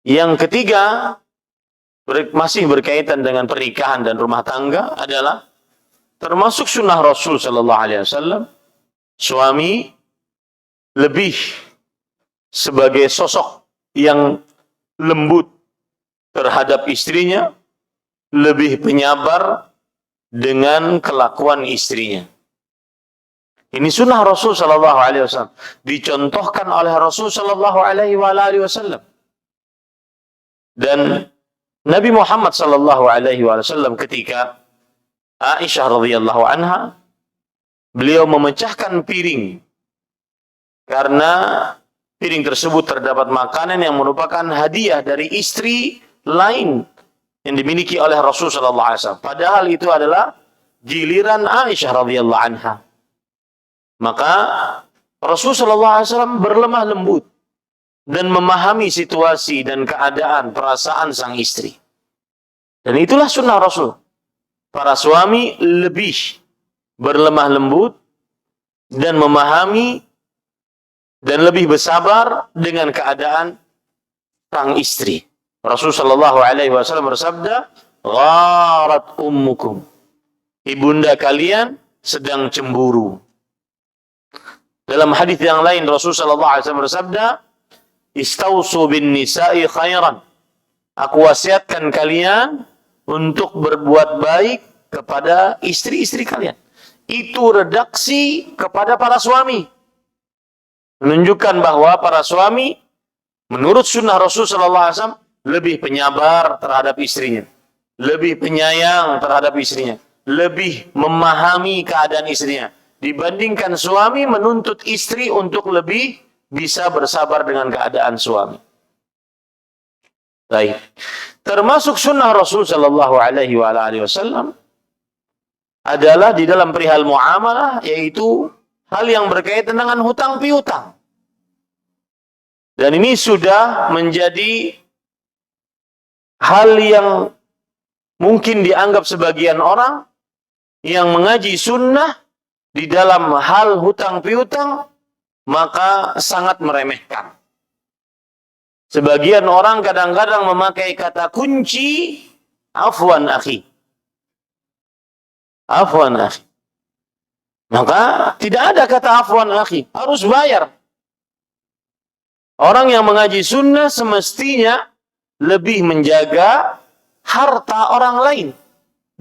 Yang ketiga, masih berkaitan dengan pernikahan dan rumah tangga, adalah termasuk sunnah Rasul sallallahu alaihi wasallam, suami lebih sebagai sosok yang lembut terhadap istrinya, lebih penyabar dengan kelakuan istrinya. Ini sunnah Rasul sallallahu alaihi wasallam, dicontohkan oleh Rasul sallallahu alaihi wasallam. Dan Nabi Muhammad sallallahu alaihi wasallam ketika Aisyah radhiyallahu anha, beliau memecahkan piring karena piring tersebut terdapat makanan yang merupakan hadiah dari istri lain yang dimiliki oleh Rasul sallallahu alaihi wasallam. Padahal itu adalah giliran Aisyah radhiyallahu anha. Maka Rasul sallallahu alaihi wasallam berlemah lembut dan memahami situasi dan keadaan perasaan sang istri. Dan itulah sunnah Rasul. para suami lebih berlemah lembut dan memahami dan lebih bersabar dengan keadaan sang istri. Rasulullah SAW bersabda, "Gharat ummukum." Ibunda kalian sedang cemburu. Dalam hadis yang lain Rasulullah SAW bersabda, "Istausu bin nisa'i khairan." Aku wasiatkan kalian untuk berbuat baik kepada istri-istri kalian. Itu redaksi kepada para suami. Menunjukkan bahwa para suami menurut sunnah Rasulullah SAW lebih penyabar terhadap istrinya, lebih penyayang terhadap istrinya, lebih memahami keadaan istrinya, dibandingkan suami menuntut istri untuk lebih bisa bersabar dengan keadaan suami. Baik. Termasuk sunnah Rasul sallallahu alaihi wasallam adalah di dalam perihal muamalah, yaitu hal yang berkaitan dengan hutang piutang. Dan ini sudah menjadi hal yang mungkin dianggap sebagian orang yang mengaji sunnah di dalam hal hutang piutang, maka sangat meremehkan. Sebagian orang kadang-kadang memakai kata kunci, afwan akhi. Afwan akhi. Maka tidak ada kata afwan akhi, harus bayar. Orang yang mengaji sunnah semestinya lebih menjaga harta orang lain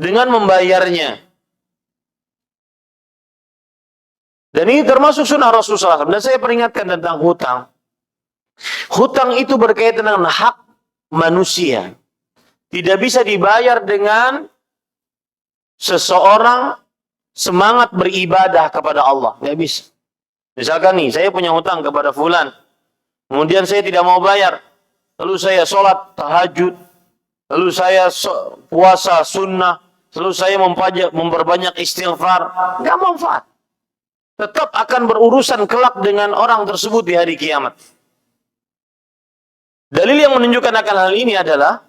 dengan membayarnya. Dan ini termasuk sunnah Rasulullah SAW. Dan saya peringatkan tentang hutang. Hutang itu berkaitan dengan hak manusia. Tidak bisa dibayar dengan seseorang semangat beribadah kepada Allah. Tidak bisa. Misalkan nih, saya punya hutang kepada fulan. Kemudian saya tidak mau bayar. Lalu saya sholat tahajud. Lalu saya puasa sunnah. Lalu saya memperbanyak istighfar. Nggak manfaat. Tetap akan berurusan kelak dengan orang tersebut di hari kiamat. Dalil yang menunjukkan akan hal ini adalah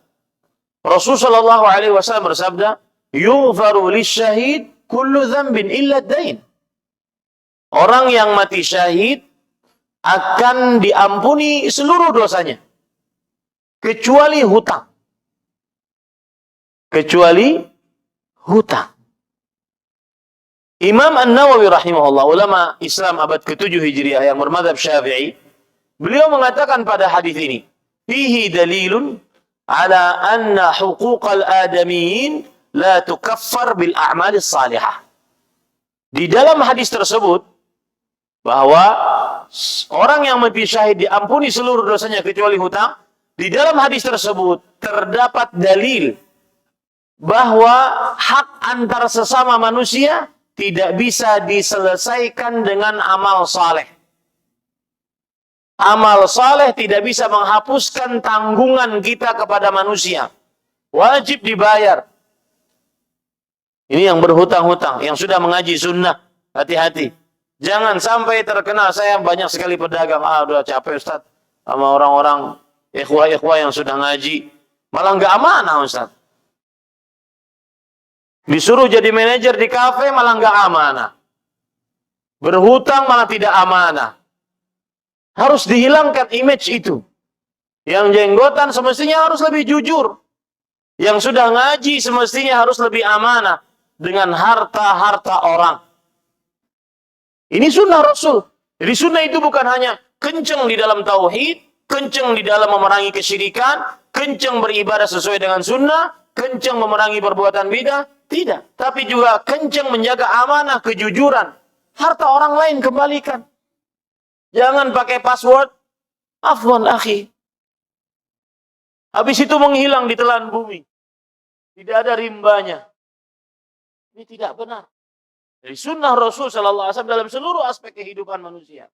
Rasulullah SAW bersabda, "Yughfaru lisyahid kullu dzambin illa ad-dain." Orang yang mati syahid akan diampuni seluruh dosanya kecuali hutang. Kecuali hutang. Imam An-Nawawi rahimahullah, ulama Islam abad ke-7 Hijriah yang bermadzhab Syafi'i, beliau mengatakan pada hadis ini, fihi dalilun ala anna huquqal adamiyyin la tukaffar bil a'malis salihah. Di dalam hadis tersebut bahwa orang yang mati syahid diampuni seluruh dosanya kecuali hutang. Di dalam hadis tersebut terdapat dalil bahwa hak antar sesama manusia tidak bisa diselesaikan dengan amal saleh. Amal saleh tidak bisa menghapuskan tanggungan kita kepada manusia. Wajib dibayar. Ini yang berhutang-hutang, yang sudah mengaji sunnah. Hati-hati. Jangan sampai terkenal, saya banyak sekali pedagang. Udah capek Ustaz. Sama orang-orang ikhwah-ikhwah yang sudah ngaji. Malah nggak amanah Ustaz. Disuruh jadi manajer di kafe malah nggak amanah. Berhutang malah tidak amanah. Harus dihilangkan image itu. Yang jenggotan semestinya harus lebih jujur. Yang sudah ngaji semestinya harus lebih amanah dengan harta-harta orang. Ini sunnah Rasul. Jadi sunnah itu bukan hanya kenceng di dalam tauhid, kenceng di dalam memerangi kesyirikan, kenceng beribadah sesuai dengan sunnah, kenceng memerangi perbuatan bidah. Tidak. Tapi juga kenceng menjaga amanah, kejujuran. Harta orang lain kembalikan. Jangan pakai password, afwan akhi. Habis itu menghilang di telan bumi. Tidak ada rimbanya. Ini tidak benar. Dari sunnah Rasul sallallahu alaihi wasallam dalam seluruh aspek kehidupan manusia.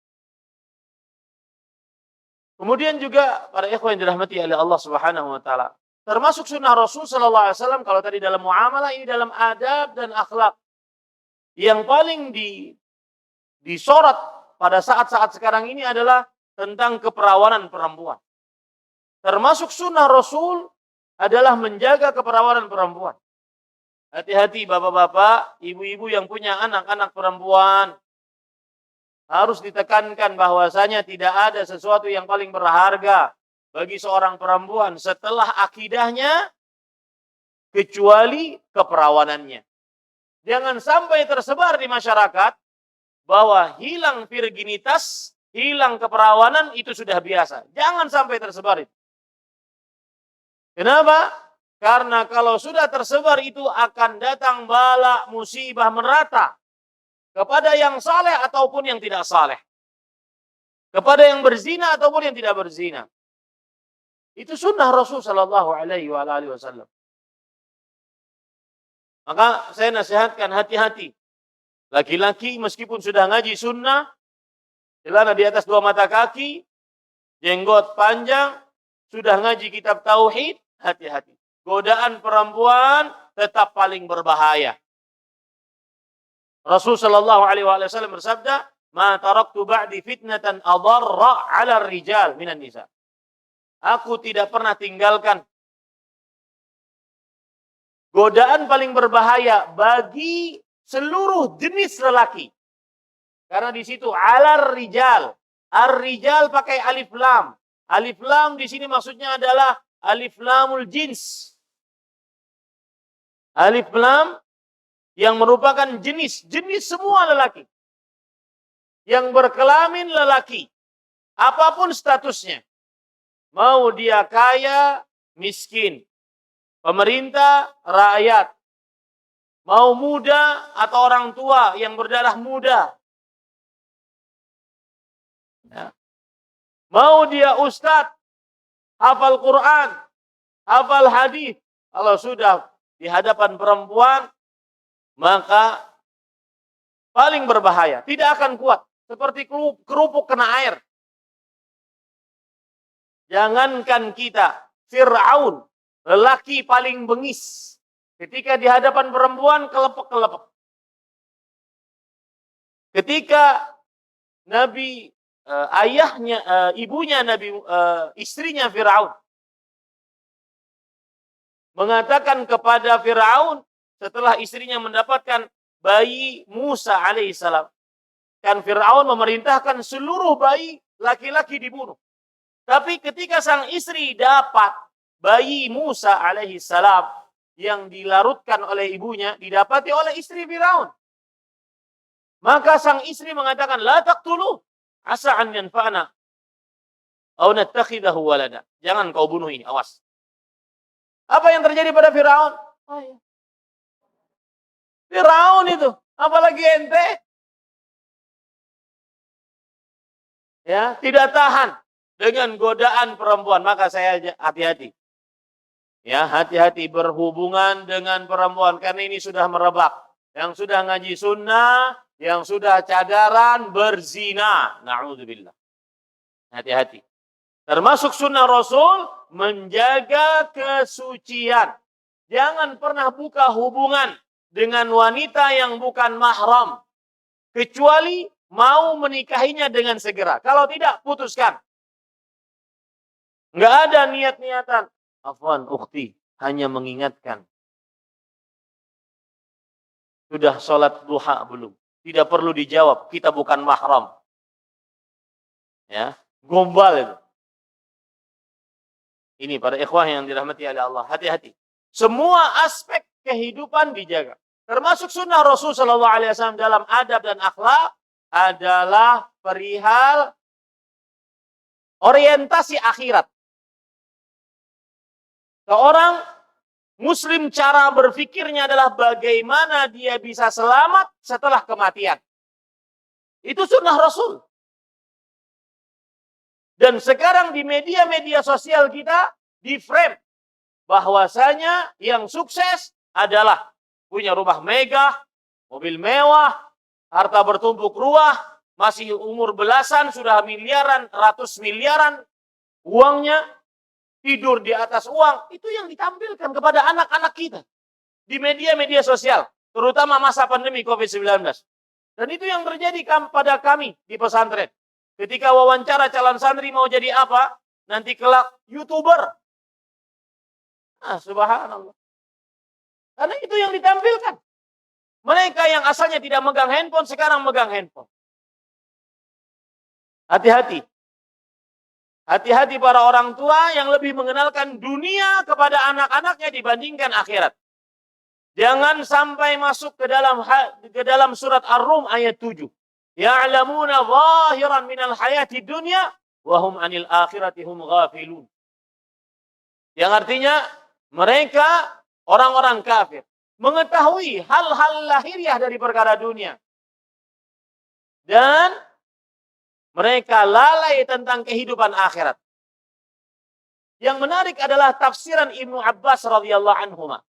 Kemudian juga para ikhwan yang dirahmati oleh Allah Subhanahu wa taala, termasuk sunnah Rasul sallallahu alaihi wasallam kalau tadi dalam muamalah, ini dalam adab dan akhlak. Yang paling disorot pada saat-saat sekarang ini adalah tentang keperawanan perempuan. Termasuk sunnah Rasul adalah menjaga keperawanan perempuan. Hati-hati bapak-bapak, ibu-ibu yang punya anak-anak perempuan. Harus ditekankan bahwasanya tidak ada sesuatu yang paling berharga bagi seorang perempuan setelah akidahnya kecuali keperawanannya. Jangan sampai tersebar di masyarakat bahwa hilang virginitas, hilang keperawanan itu sudah biasa. Jangan sampai tersebar itu. Kenapa? Karena kalau sudah tersebar itu akan datang bala musibah merata kepada yang saleh ataupun yang tidak saleh. Kepada yang berzina ataupun yang tidak berzina. Itu sunnah Rasul sallallahu alaihi wasallam. Maka saya nasihatkan hati-hati. Laki-laki meskipun sudah ngaji sunnah, celana di atas 2 mata kaki, jenggot panjang, sudah ngaji kitab tauhid, hati-hati. Godaan perempuan tetap paling berbahaya. Rasul sallallahu alaihi wasallam bersabda, "Ma taraktu ba'di fitnatan adarra 'ala ar-rijal minan nisa." Aku tidak pernah tinggalkan godaan paling berbahaya bagi seluruh jenis lelaki. Karena di situ 'ala ar-rijal. Ar-rijal pakai alif lam. Alif lam di sini maksudnya adalah alif lamul jins. Alif lam yang merupakan jenis semua lelaki. Yang berkelamin lelaki. Apapun statusnya. Mau dia kaya, miskin. Pemerintah, rakyat. Mau muda atau orang tua yang berdarah muda. Ya. Mau dia ustadz, hafal Quran, hafal hadis. Kalau sudah di hadapan perempuan, maka paling berbahaya. Tidak akan kuat. Seperti kerupuk kena air. Jangankan kita, Fir'aun, lelaki paling bengis. Ketika di hadapan perempuan, kelepek-kelepek. Ketika Nabi, ibunya Nabi, istrinya Fir'aun, mengatakan kepada Fir'aun, setelah istrinya mendapatkan bayi Musa alaihissalam. Kan Fir'aun memerintahkan seluruh bayi laki-laki dibunuh. Tapi ketika sang istri dapat bayi Musa alaihissalam yang dilarutkan oleh ibunya, didapati oleh istri Fir'aun. Maka sang istri mengatakan, la taqtuluh, asa an yanfa'na, au nattakhidahu walada. Jangan kau bunuh ini, awas. Apa yang terjadi pada Fir'aun? Oh, ya. Fir'aun itu, apalagi ente. Ya, tidak tahan dengan godaan perempuan. Maka saya hati-hati. Ya, hati-hati berhubungan dengan perempuan. Karena ini sudah merebak. Yang sudah ngaji sunnah, yang sudah cadaran, berzina. Na'udzubillah. Hati-hati. Termasuk sunnah Rasul, menjaga kesucian. Jangan pernah buka hubungan dengan wanita yang bukan mahram. Kecuali mau menikahinya dengan segera. Kalau tidak, putuskan. Nggak ada niat-niatan. Afwan, ukhti, hanya mengingatkan. Sudah sholat duha belum? Tidak perlu dijawab, kita bukan mahram. Ya, gombal itu. Ini para ikhwah yang dirahmati oleh Allah. Hati-hati. Semua aspek kehidupan dijaga. Termasuk sunnah Rasul SAW dalam adab dan akhlak adalah perihal orientasi akhirat. Seorang Muslim cara berpikirnya adalah bagaimana dia bisa selamat setelah kematian. Itu sunnah Rasul. Dan sekarang di media-media sosial kita di frame bahwasanya yang sukses adalah punya rumah megah, mobil mewah, harta bertumpuk ruah, masih umur belasan, sudah miliaran, ratus miliaran uangnya, tidur di atas uang. Itu yang ditampilkan kepada anak-anak kita di media-media sosial, terutama masa pandemi COVID-19. Dan itu yang terjadi pada kami di pesantren. Ketika wawancara calon santri mau jadi apa? Nanti kelak YouTuber. Subhanallah. Karena itu yang ditampilkan. Mereka yang asalnya tidak megang handphone, sekarang megang handphone. Hati-hati. Hati-hati para orang tua yang lebih mengenalkan dunia kepada anak-anaknya dibandingkan akhirat. Jangan sampai masuk ke dalam surat Ar-Rum ayat 7. Ya'lamuna zahiran minal hayati dunya wa hum 'anil akhirati hum ghafilun. Yang artinya mereka orang-orang kafir mengetahui hal-hal lahiriah dari perkara dunia. Dan mereka lalai tentang kehidupan akhirat. Yang menarik adalah tafsiran Ibnu Abbas radhiyallahu anhuma.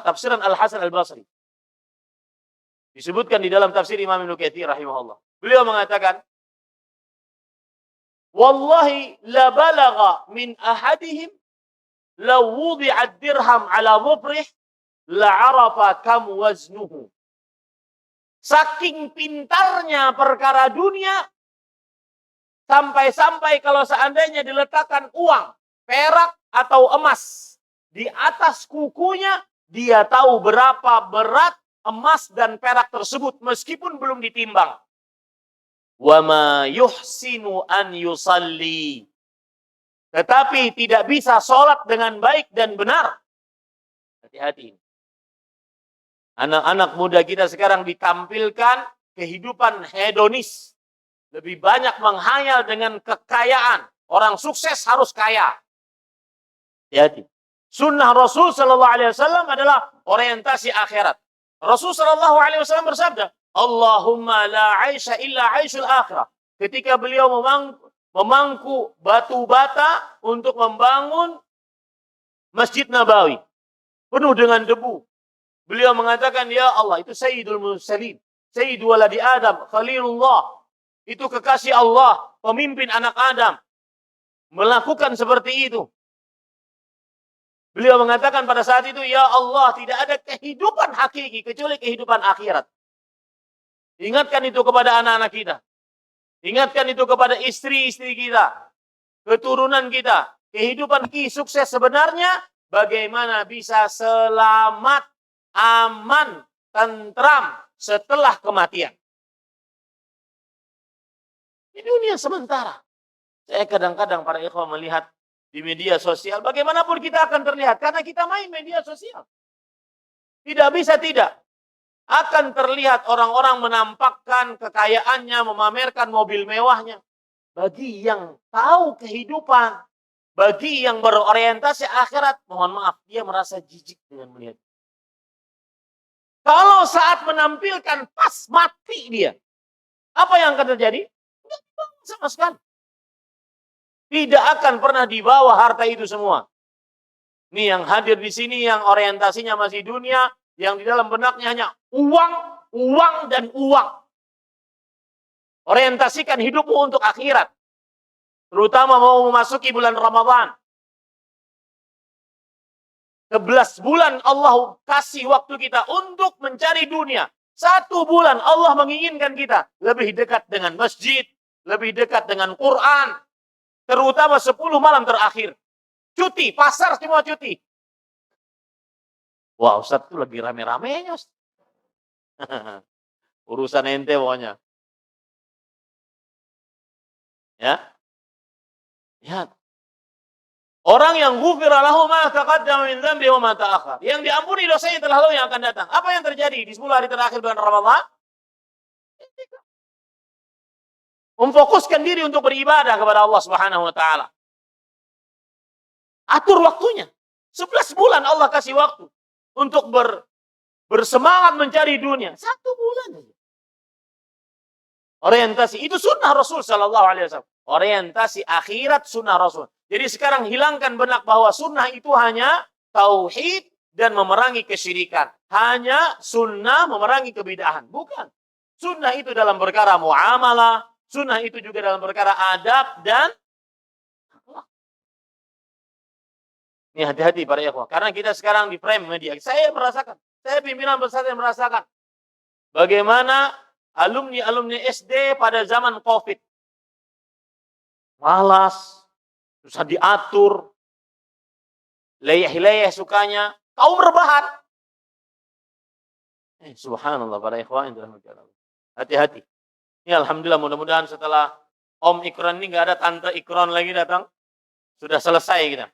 Tafsiran Al-Hasan Al-Basri. Disebutkan di dalam tafsir Imam Ibnu Katsir rahimahullah. Beliau mengatakan, "Wallahi la balagha min ahadihim law wudi'a ad-dirham 'ala mubrih la 'arafa kam waznuhu." Saking pintarnya perkara dunia, sampai-sampai kalau seandainya diletakkan uang, perak atau emas di atas kukunya, dia tahu berapa berat emas dan perak tersebut meskipun belum ditimbang. Wa ma yuhsinu an yusalli. Tetapi tidak bisa sholat dengan baik dan benar. Hati-hati. Anak-anak muda kita sekarang ditampilkan kehidupan hedonis. Lebih banyak menghayal dengan kekayaan. Orang sukses harus kaya. Hati-hati. Sunnah Rasul Sallallahu Alaihi Wasallam adalah orientasi akhirat. Rasul Sallallahu Alaihi Wasallam bersabda, Allahumma la aisha illa aishul akhirah. Ketika beliau memangku batu bata untuk membangun Masjid Nabawi. Penuh dengan debu. Beliau mengatakan, ya Allah, itu Sayyidul Mursalin. Sayyidu waladi Adam, Khalilullah. Itu kekasih Allah, pemimpin anak Adam. Melakukan seperti itu. Beliau mengatakan pada saat itu, ya Allah, tidak ada kehidupan hakiki kecuali kehidupan akhirat. Ingatkan itu kepada anak-anak kita. Ingatkan itu kepada istri-istri kita. Keturunan kita. Kehidupan sukses sebenarnya, bagaimana bisa selamat, aman, tentram setelah kematian. Ini dunia sementara. Saya kadang-kadang para ikhwan melihat di media sosial, bagaimanapun kita akan terlihat karena kita main media sosial. Tidak bisa tidak. Akan terlihat orang-orang menampakkan kekayaannya, memamerkan mobil mewahnya. Bagi yang tahu kehidupan, bagi yang berorientasi akhirat, mohon maaf, dia merasa jijik dengan melihat. Kalau saat menampilkan pas mati dia, apa yang akan terjadi? Tidak dibangun sama sekali. Tidak akan pernah dibawa harta itu semua. Ini yang hadir di sini, yang orientasinya masih dunia, yang di dalam benaknya hanya uang, uang, dan uang. Orientasikan hidupmu untuk akhirat. Terutama mau memasuki bulan Ramadan. 11 bulan Allah kasih waktu kita untuk mencari dunia. 1 bulan Allah menginginkan kita lebih dekat dengan masjid, lebih dekat dengan Quran. Terutama 10 malam terakhir. Cuti, pasar semua cuti. Wah, Ustaz itu lagi rame-ramenya. Urusan ente pokoknya. Ya. Lihat. Orang yang ghufira lahu ma taqaddama min dzambi wa ma ta'akhkhar. Yang diampuni dosanya telah lalu yang akan datang. Apa yang terjadi di 10 hari terakhir bulan Ramadan? Memfokuskan diri untuk beribadah kepada Allah Subhanahu wa taala. Atur waktunya. 11 bulan Allah kasih waktu untuk bersemangat mencari dunia. 1 bulan saja. Orientasi itu sunnah Rasul sallallahu alaihi wasallam. Orientasi akhirat sunnah Rasul. Jadi sekarang hilangkan benak bahwa sunnah itu hanya tauhid dan memerangi kesyirikan. Hanya sunnah memerangi kebidahan. Bukan. Sunnah itu dalam perkara muamalah. Sunnah itu juga dalam perkara adab dan akhlak. Ini hati-hati para ikhwah. Karena kita sekarang di frame media. Saya merasakan. Saya pimpinan besar yang merasakan. Bagaimana alumni-alumni SD pada zaman COVID. Malas. Susah diatur. Leyeh-leyeh sukanya. kaum rebahan. Subhanallah para ikhwan yang dirahmati Allah. Hati-hati. Ini alhamdulillah mudah-mudahan setelah Om Ikron ini nggak ada Tante Ikron lagi datang. Sudah selesai kita.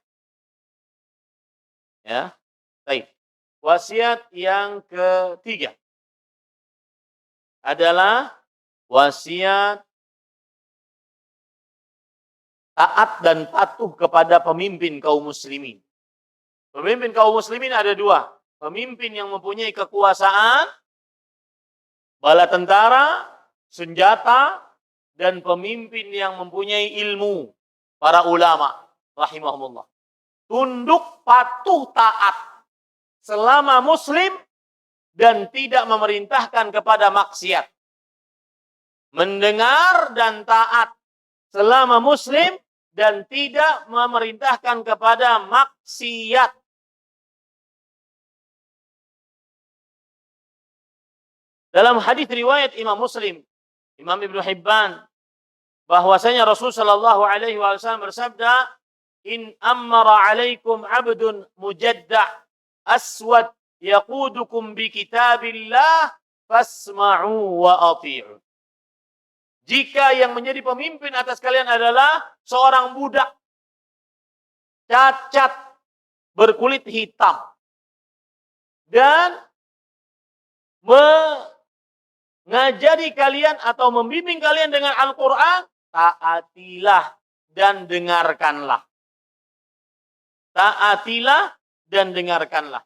Ya. Baik. Wasiat yang ketiga adalah wasiat taat dan patuh kepada pemimpin kaum muslimin. Pemimpin kaum muslimin ada dua. Pemimpin yang mempunyai kekuasaan, bala tentara, senjata, dan pemimpin yang mempunyai ilmu, para ulama, rahimahumullah. Tunduk, patuh, taat selama muslim dan tidak memerintahkan kepada maksiat. Mendengar dan taat selama muslim dan tidak memerintahkan kepada maksiat. Dalam hadis riwayat Imam Muslim, Imam Ibnu Hibban, bahwasanya Rasul sallallahu alaihi wasallam bersabda, "In amara alaikum 'abdun mujadda' aswad yaqudukum bi kitabillah fasma'u wa athi'u." Jika yang menjadi pemimpin atas kalian adalah seorang budak cacat berkulit hitam dan mengajari kalian atau membimbing kalian dengan Al-Quran, taatilah dan dengarkanlah. Taatilah dan dengarkanlah.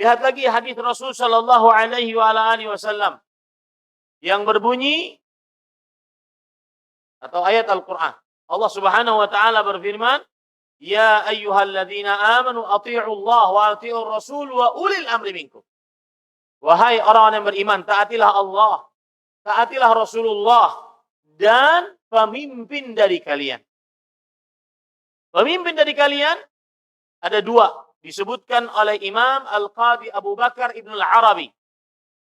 Lihat lagi hadis Rasul sallallahu alaihi wasallam yang berbunyi atau ayat Al-Quran. Allah Subhanahu wa taala berfirman, "Ya ayyuhalladzina amanu athi'u Allah wa athi'ur Rasul wa ulil amri minkum." Wahai orang yang beriman, taatilah Allah, taatilah Rasulullah, dan pemimpin dari kalian. Pemimpin dari kalian ada dua, disebutkan oleh Imam Al-Qadhi Abu Bakar Ibn Al-Arabi.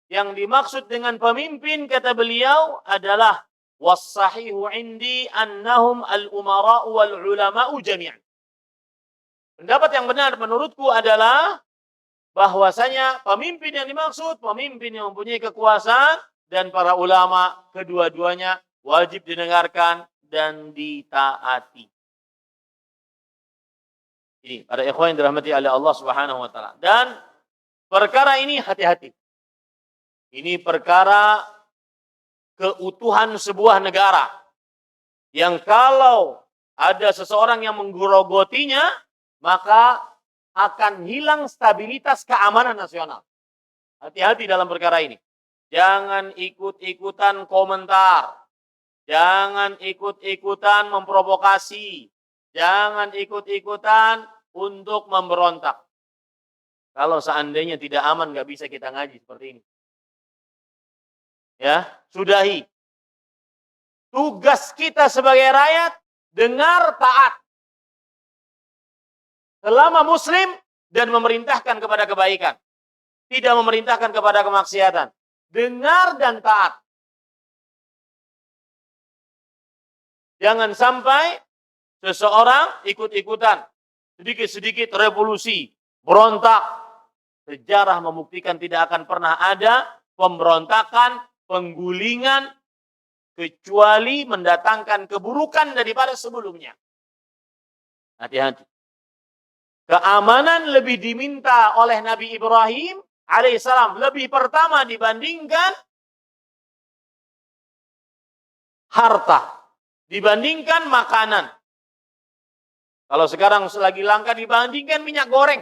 Yang dimaksud dengan pemimpin, kata beliau, adalah wassahihu indi annahum al-umara'u wal-ulama'u jami'an. Pendapat yang benar menurutku adalah bahwasanya pemimpin yang dimaksud, pemimpin yang mempunyai kekuasaan, dan para ulama, kedua-duanya wajib didengarkan dan ditaati. Ini para ikhwan yang dirahmati oleh Allah Subhanahu wa taala. Dan perkara ini hati-hati. Ini perkara keutuhan sebuah negara yang kalau ada seseorang yang menggerogotinya, maka akan hilang stabilitas keamanan nasional. Hati-hati dalam perkara ini. Jangan ikut-ikutan komentar. Jangan ikut-ikutan memprovokasi. Jangan ikut-ikutan untuk memberontak. Kalau seandainya tidak aman, nggak bisa kita ngaji seperti ini. Ya, sudahi. Tugas kita sebagai rakyat, dengar, taat. Selama muslim dan memerintahkan kepada kebaikan. Tidak memerintahkan kepada kemaksiatan. Dengar dan taat. Jangan sampai seseorang ikut-ikutan. Sedikit-sedikit revolusi. Berontak. Sejarah membuktikan tidak akan pernah ada pemberontakan, penggulingan, kecuali mendatangkan keburukan daripada sebelumnya. Hati-hati. Keamanan lebih diminta oleh Nabi Ibrahim alaihissalam lebih pertama dibandingkan harta, dibandingkan makanan. Kalau sekarang lagi langka dibandingkan minyak goreng.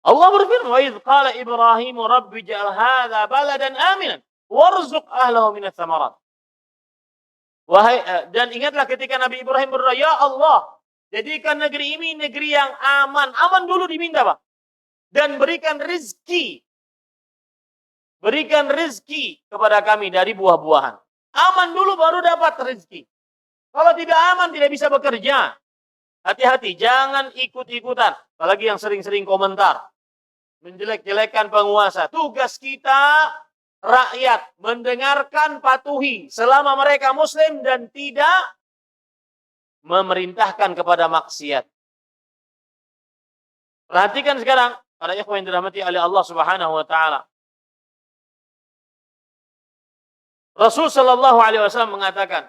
Allah berfirman, "Wa idz qala Ibrahim rabbi ij'al hadza baladan aminan warzuq ahlahu minats tsamarat." Wahai, dan ingatlah ketika Nabi Ibrahim berdoa, "Ya Allah, jadikan negeri ini negeri yang aman." Aman dulu diminta, Pak. Dan berikan rezeki. Berikan rezeki kepada kami dari buah-buahan. Aman dulu baru dapat rezeki. Kalau tidak aman tidak bisa bekerja. Hati-hati, jangan ikut-ikutan. Apalagi yang sering-sering komentar. Menjelek-jelekkan penguasa. Tugas kita rakyat mendengarkan, patuhi selama mereka muslim dan tidak memerintahkan kepada maksiat. Perhatikan sekarang, para ikhwan yang dirahmati oleh Allah Subhanahu wa taala. Rasul sallallahu alaihi wasallam mengatakan,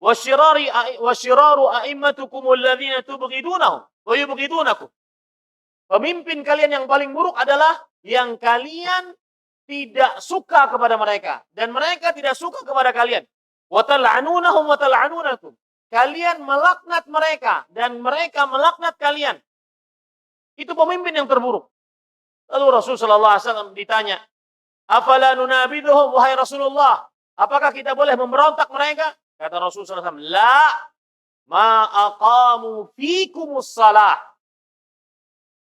"Wasyiraru a'immatukum alladzina tubghidunahum wa yubghidunakum." Pemimpin kalian yang paling buruk adalah yang kalian tidak suka kepada mereka dan mereka tidak suka kepada kalian. Wa tal'anunahum wa tal'anunakum. Kalian melaknat mereka dan mereka melaknat kalian. Itu pemimpin yang terburuk. Lalu Rasul sallallahu alaihi wasallam ditanya, "Afala nunabiduhum wahai Rasulullah? Apakah kita boleh memberontak mereka?" Kata Rasul sallallahu alaihi wasallam, "La ma aqamu fikumus salah."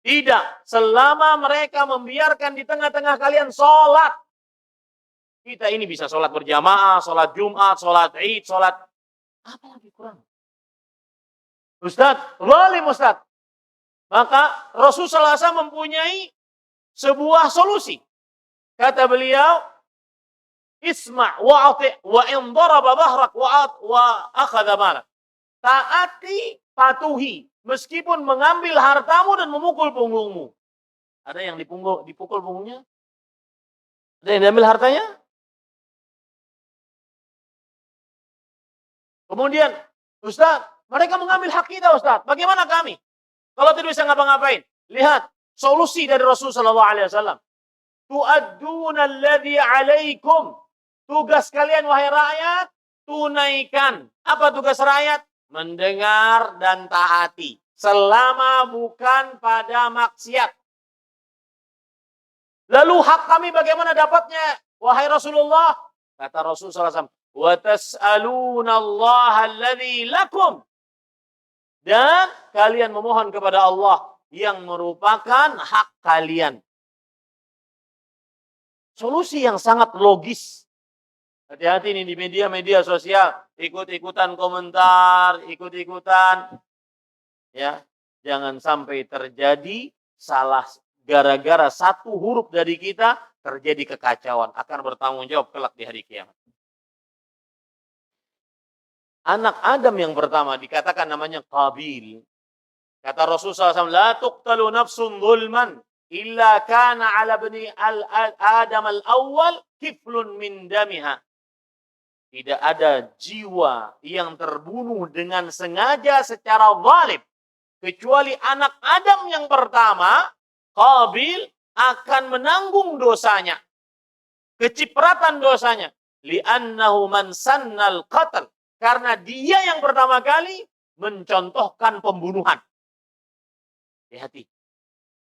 Tidak, selama mereka membiarkan di tengah-tengah kalian sholat. Kita ini bisa sholat berjamaah, sholat Jumat, sholat Id, sholat apa lagi kurang? Ustaz, zalim Ustaz. Maka Rasulullah SAW mempunyai sebuah solusi. Kata beliau, "Isma' wa'ati' wa in daraba dhahrak wa akhadha malak." Taati, patuhi, meskipun mengambil hartamu dan memukul punggungmu. Ada yang dipukul punggungnya? Ada yang diambil hartanya? Kemudian, Ustaz, mereka mengambil hak kita Ustaz. Bagaimana kami? Kalau tidak bisa ngapa-ngapain. Lihat, solusi dari Rasulullah SAW. Tu'adduna alladhi alaikum. Tugas kalian wahai rakyat, tunaikan. Apa tugas rakyat? Mendengar dan taati. Selama bukan pada maksiat. Lalu hak kami bagaimana dapatnya? Wahai Rasulullah. Kata Rasulullah SAW. Wa tas'aluna Allah alladhi lakum. Dan kalian memohon kepada Allah yang merupakan hak kalian. Solusi yang sangat logis. Hati-hati nih di media sosial. Ikut-ikutan komentar, ikut-ikutan. Ya, jangan sampai terjadi salah gara-gara satu huruf dari kita terjadi kekacauan. Akan bertanggung jawab kelak di hari kiamat. Anak Adam yang pertama dikatakan namanya Qabil. Kata Rasulullah SAW, "La tuqtalu nafsun zulman illa kana ala bani Adam al-awwal kiflun min damiha." Tidak ada jiwa yang terbunuh dengan sengaja secara zalim. Kecuali anak Adam yang pertama, Qabil, akan menanggung dosanya. Kecipratan dosanya. Li'annahu man sannal qatl. Karena dia yang pertama kali mencontohkan pembunuhan. Hati-hati.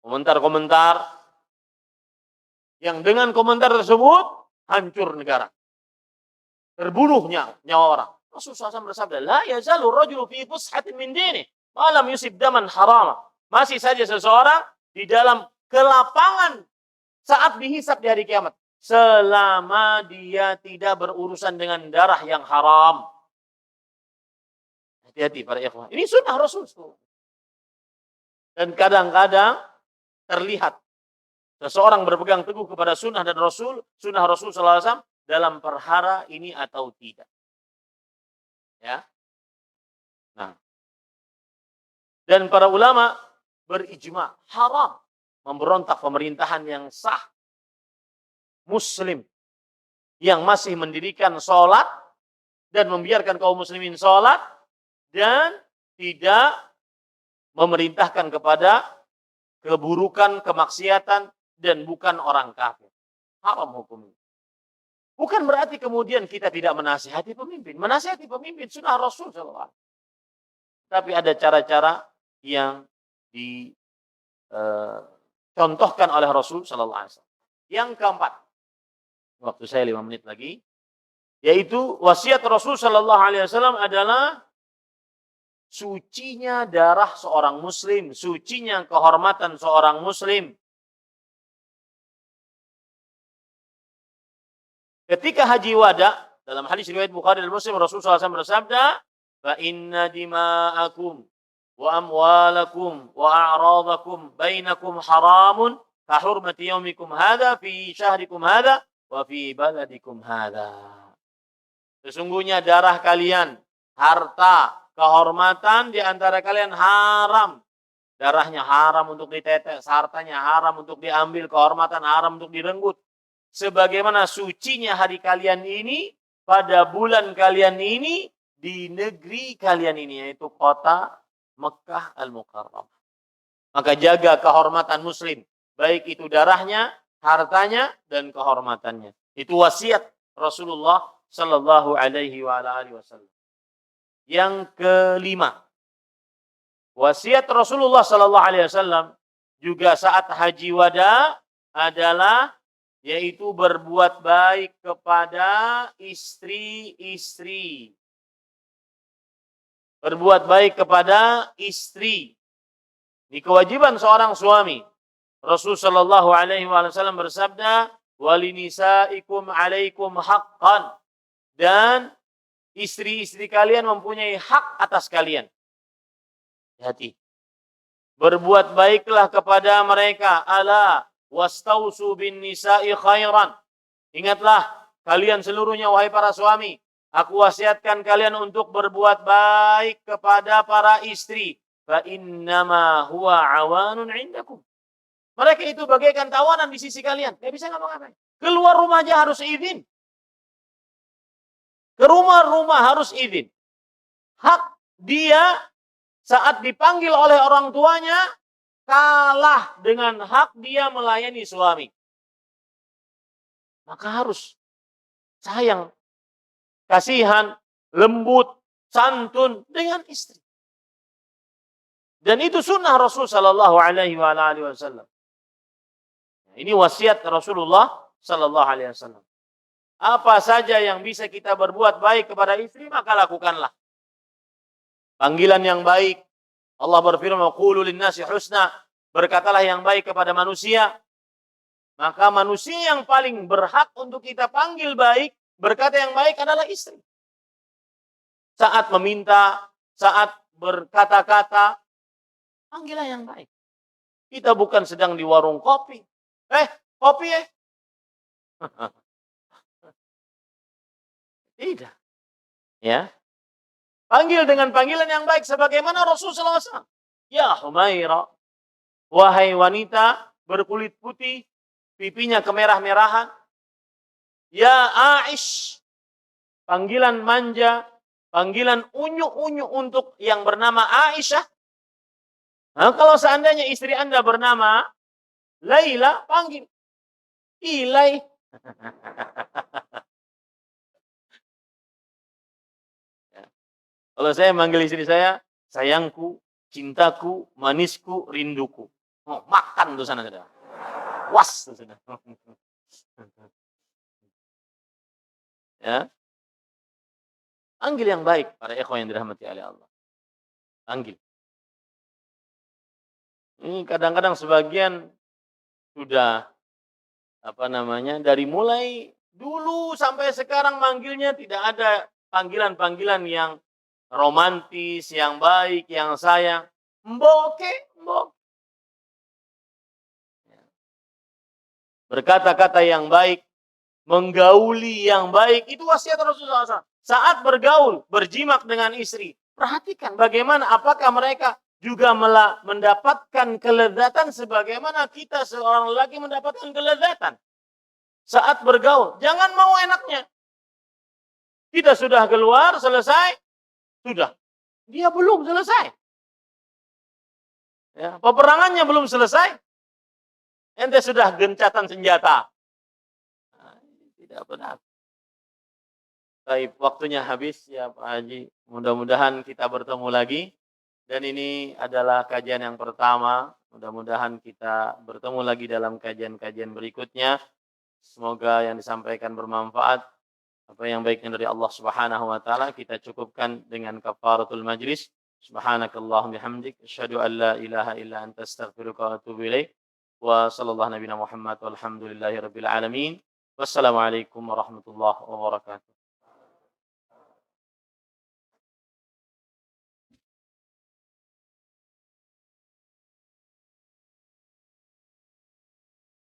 Komentar-komentar yang dengan komentar tersebut hancur negara. Terbunuhnya nyawa orang. Rasulullah SAW bersabda, "La yazalu rajulu fi fushatin min dini, malam yusib daman harama." Masih saja seseorang di dalam kelapangan saat dihisab di hari kiamat. Selama dia tidak berurusan dengan darah yang haram. Hati-hati para ikhwan. Ini sunnah Rasul. Dan kadang-kadang terlihat seseorang berpegang teguh kepada sunnah dan Rasul, sunnah Rasul SAW dalam perhara ini atau tidak. Ya. Nah. Dan para ulama berijma haram memberontak pemerintahan yang sah, muslim, yang masih mendirikan sholat dan membiarkan kaum muslimin sholat, dan tidak memerintahkan kepada keburukan, kemaksiatan, dan bukan orang kafir. Haram hukumnya. Bukan berarti kemudian kita tidak menasihati pemimpin. Menasihati pemimpin sunnah Rasul SAW. Tapi ada cara-cara yang dicontohkan oleh Rasul SAW. Yang keempat, waktu saya 5 menit lagi, yaitu wasiat Rasul SAW adalah sucinya darah seorang muslim, sucinya kehormatan seorang muslim. Ketika haji wada, dalam hadis riwayat Bukhari dan Muslim, Rasulullah SAW bersabda, "Fa inna dima'akum wa amwalakum wa a'radakum bainakum haramun ka hurmati yaumikum hadha fi syahrikum hadha wa fi baladikum hadha." Sesungguhnya darah kalian, harta, kehormatan di antara kalian haram darahnya haram untuk ditetes, hartanya haram untuk diambil, kehormatan haram untuk direnggut. Sebagaimana sucinya hari kalian ini, pada bulan kalian ini, di negeri kalian ini, yaitu kota Mekah Al-Mukarramah. Maka jaga kehormatan muslim, baik itu darahnya, hartanya, dan kehormatannya. Itu wasiat Rasulullah Sallallahu Alaihi Wasallam. Yang kelima, wasiat Rasulullah Sallallahu Alaihi Wasallam juga saat haji wada adalah yaitu berbuat baik kepada istri-istri. Berbuat baik kepada istri. Ini kewajiban seorang suami. Rasul Sallallahu Alaihi Wasallam bersabda, "Walinisaikum alaikum haqqan." Dan istri-istri kalian mempunyai hak atas kalian. Hati. Berbuat baiklah kepada mereka. Ala wastausu bin nisa'i khairan. Ingatlah kalian seluruhnya wahai para suami. Aku wasiatkan kalian untuk berbuat baik kepada para istri. Fa innama huwa awanun indakum. Mereka itu bagaikan tawanan di sisi kalian. Gak bisa ngapa-ngapain. Keluar rumah aja harus izin. Ke rumah harus izin. Hak dia saat dipanggil oleh orang tuanya kalah dengan hak dia melayani suami. Maka harus sayang, kasihan, lembut, santun dengan istri. Dan itu sunnah Rasul Sallallahu Alaihi Wasallam. Ini wasiat Rasulullah Sallallahu Alaihi Wasallam. Apa saja yang bisa kita berbuat baik kepada istri, maka lakukanlah. Panggilan yang baik. Allah berfirman, "Qulu lin-nasi husna." Berkatalah yang baik kepada manusia. Maka manusia yang paling berhak untuk kita panggil baik, berkata yang baik adalah istri. Saat meminta, saat berkata-kata, panggillah yang baik. Kita bukan sedang di warung kopi. Kopi . Tidak. Ya. Panggil dengan panggilan yang baik sebagaimana Rasulullah SAW. Ya Humaira, wahai wanita berkulit putih, pipinya kemerah-merahan. Ya Aish, panggilan manja, panggilan unyu-unyu untuk yang bernama Aisyah. Nah, kalau seandainya istri Anda bernama Laila, panggil Ilai. Kalau saya manggil istri saya, sayangku, cintaku, manisku, rinduku. Oh, makan tuh sana sudah. Was tuh sudah. Ya. Panggil yang baik para ikhwan yang dirahmati oleh Allah. Panggil. Ini kadang-kadang sebagian sudah dari mulai dulu sampai sekarang manggilnya tidak ada panggilan-panggilan yang romantis, yang baik, yang sayang. Mboke. Berkata-kata yang baik, menggauli yang baik, itu wasiat Rasulullah SAW. Saat bergaul, berjimak dengan istri, perhatikan bagaimana apakah mereka juga mendapatkan kelezatan sebagaimana kita seorang lelaki mendapatkan kelezatan. Saat bergaul, jangan mau enaknya. Kita sudah keluar, selesai, sudah. Dia belum selesai. Ya, peperangannya belum selesai. Ente sudah gencatan senjata. Nah, tidak benar. Baik, waktunya habis ya Pak Haji. Mudah-mudahan kita bertemu lagi. Dan ini adalah kajian yang pertama. Mudah-mudahan kita bertemu lagi dalam kajian-kajian berikutnya. Semoga yang disampaikan bermanfaat. Apa yang baiknya dari Allah Subhanahu wa taala kita cukupkan dengan kafaratul majlis. Subhanakallahumma bihamdik asyhadu an la ilaha illa anta astaghfiruka wa atubu ilaik. Wa sallallahu nabiyana Muhammad walhamdulillahi rabbil alamin. Wassalamualaikum warahmatullahi wabarakatuh.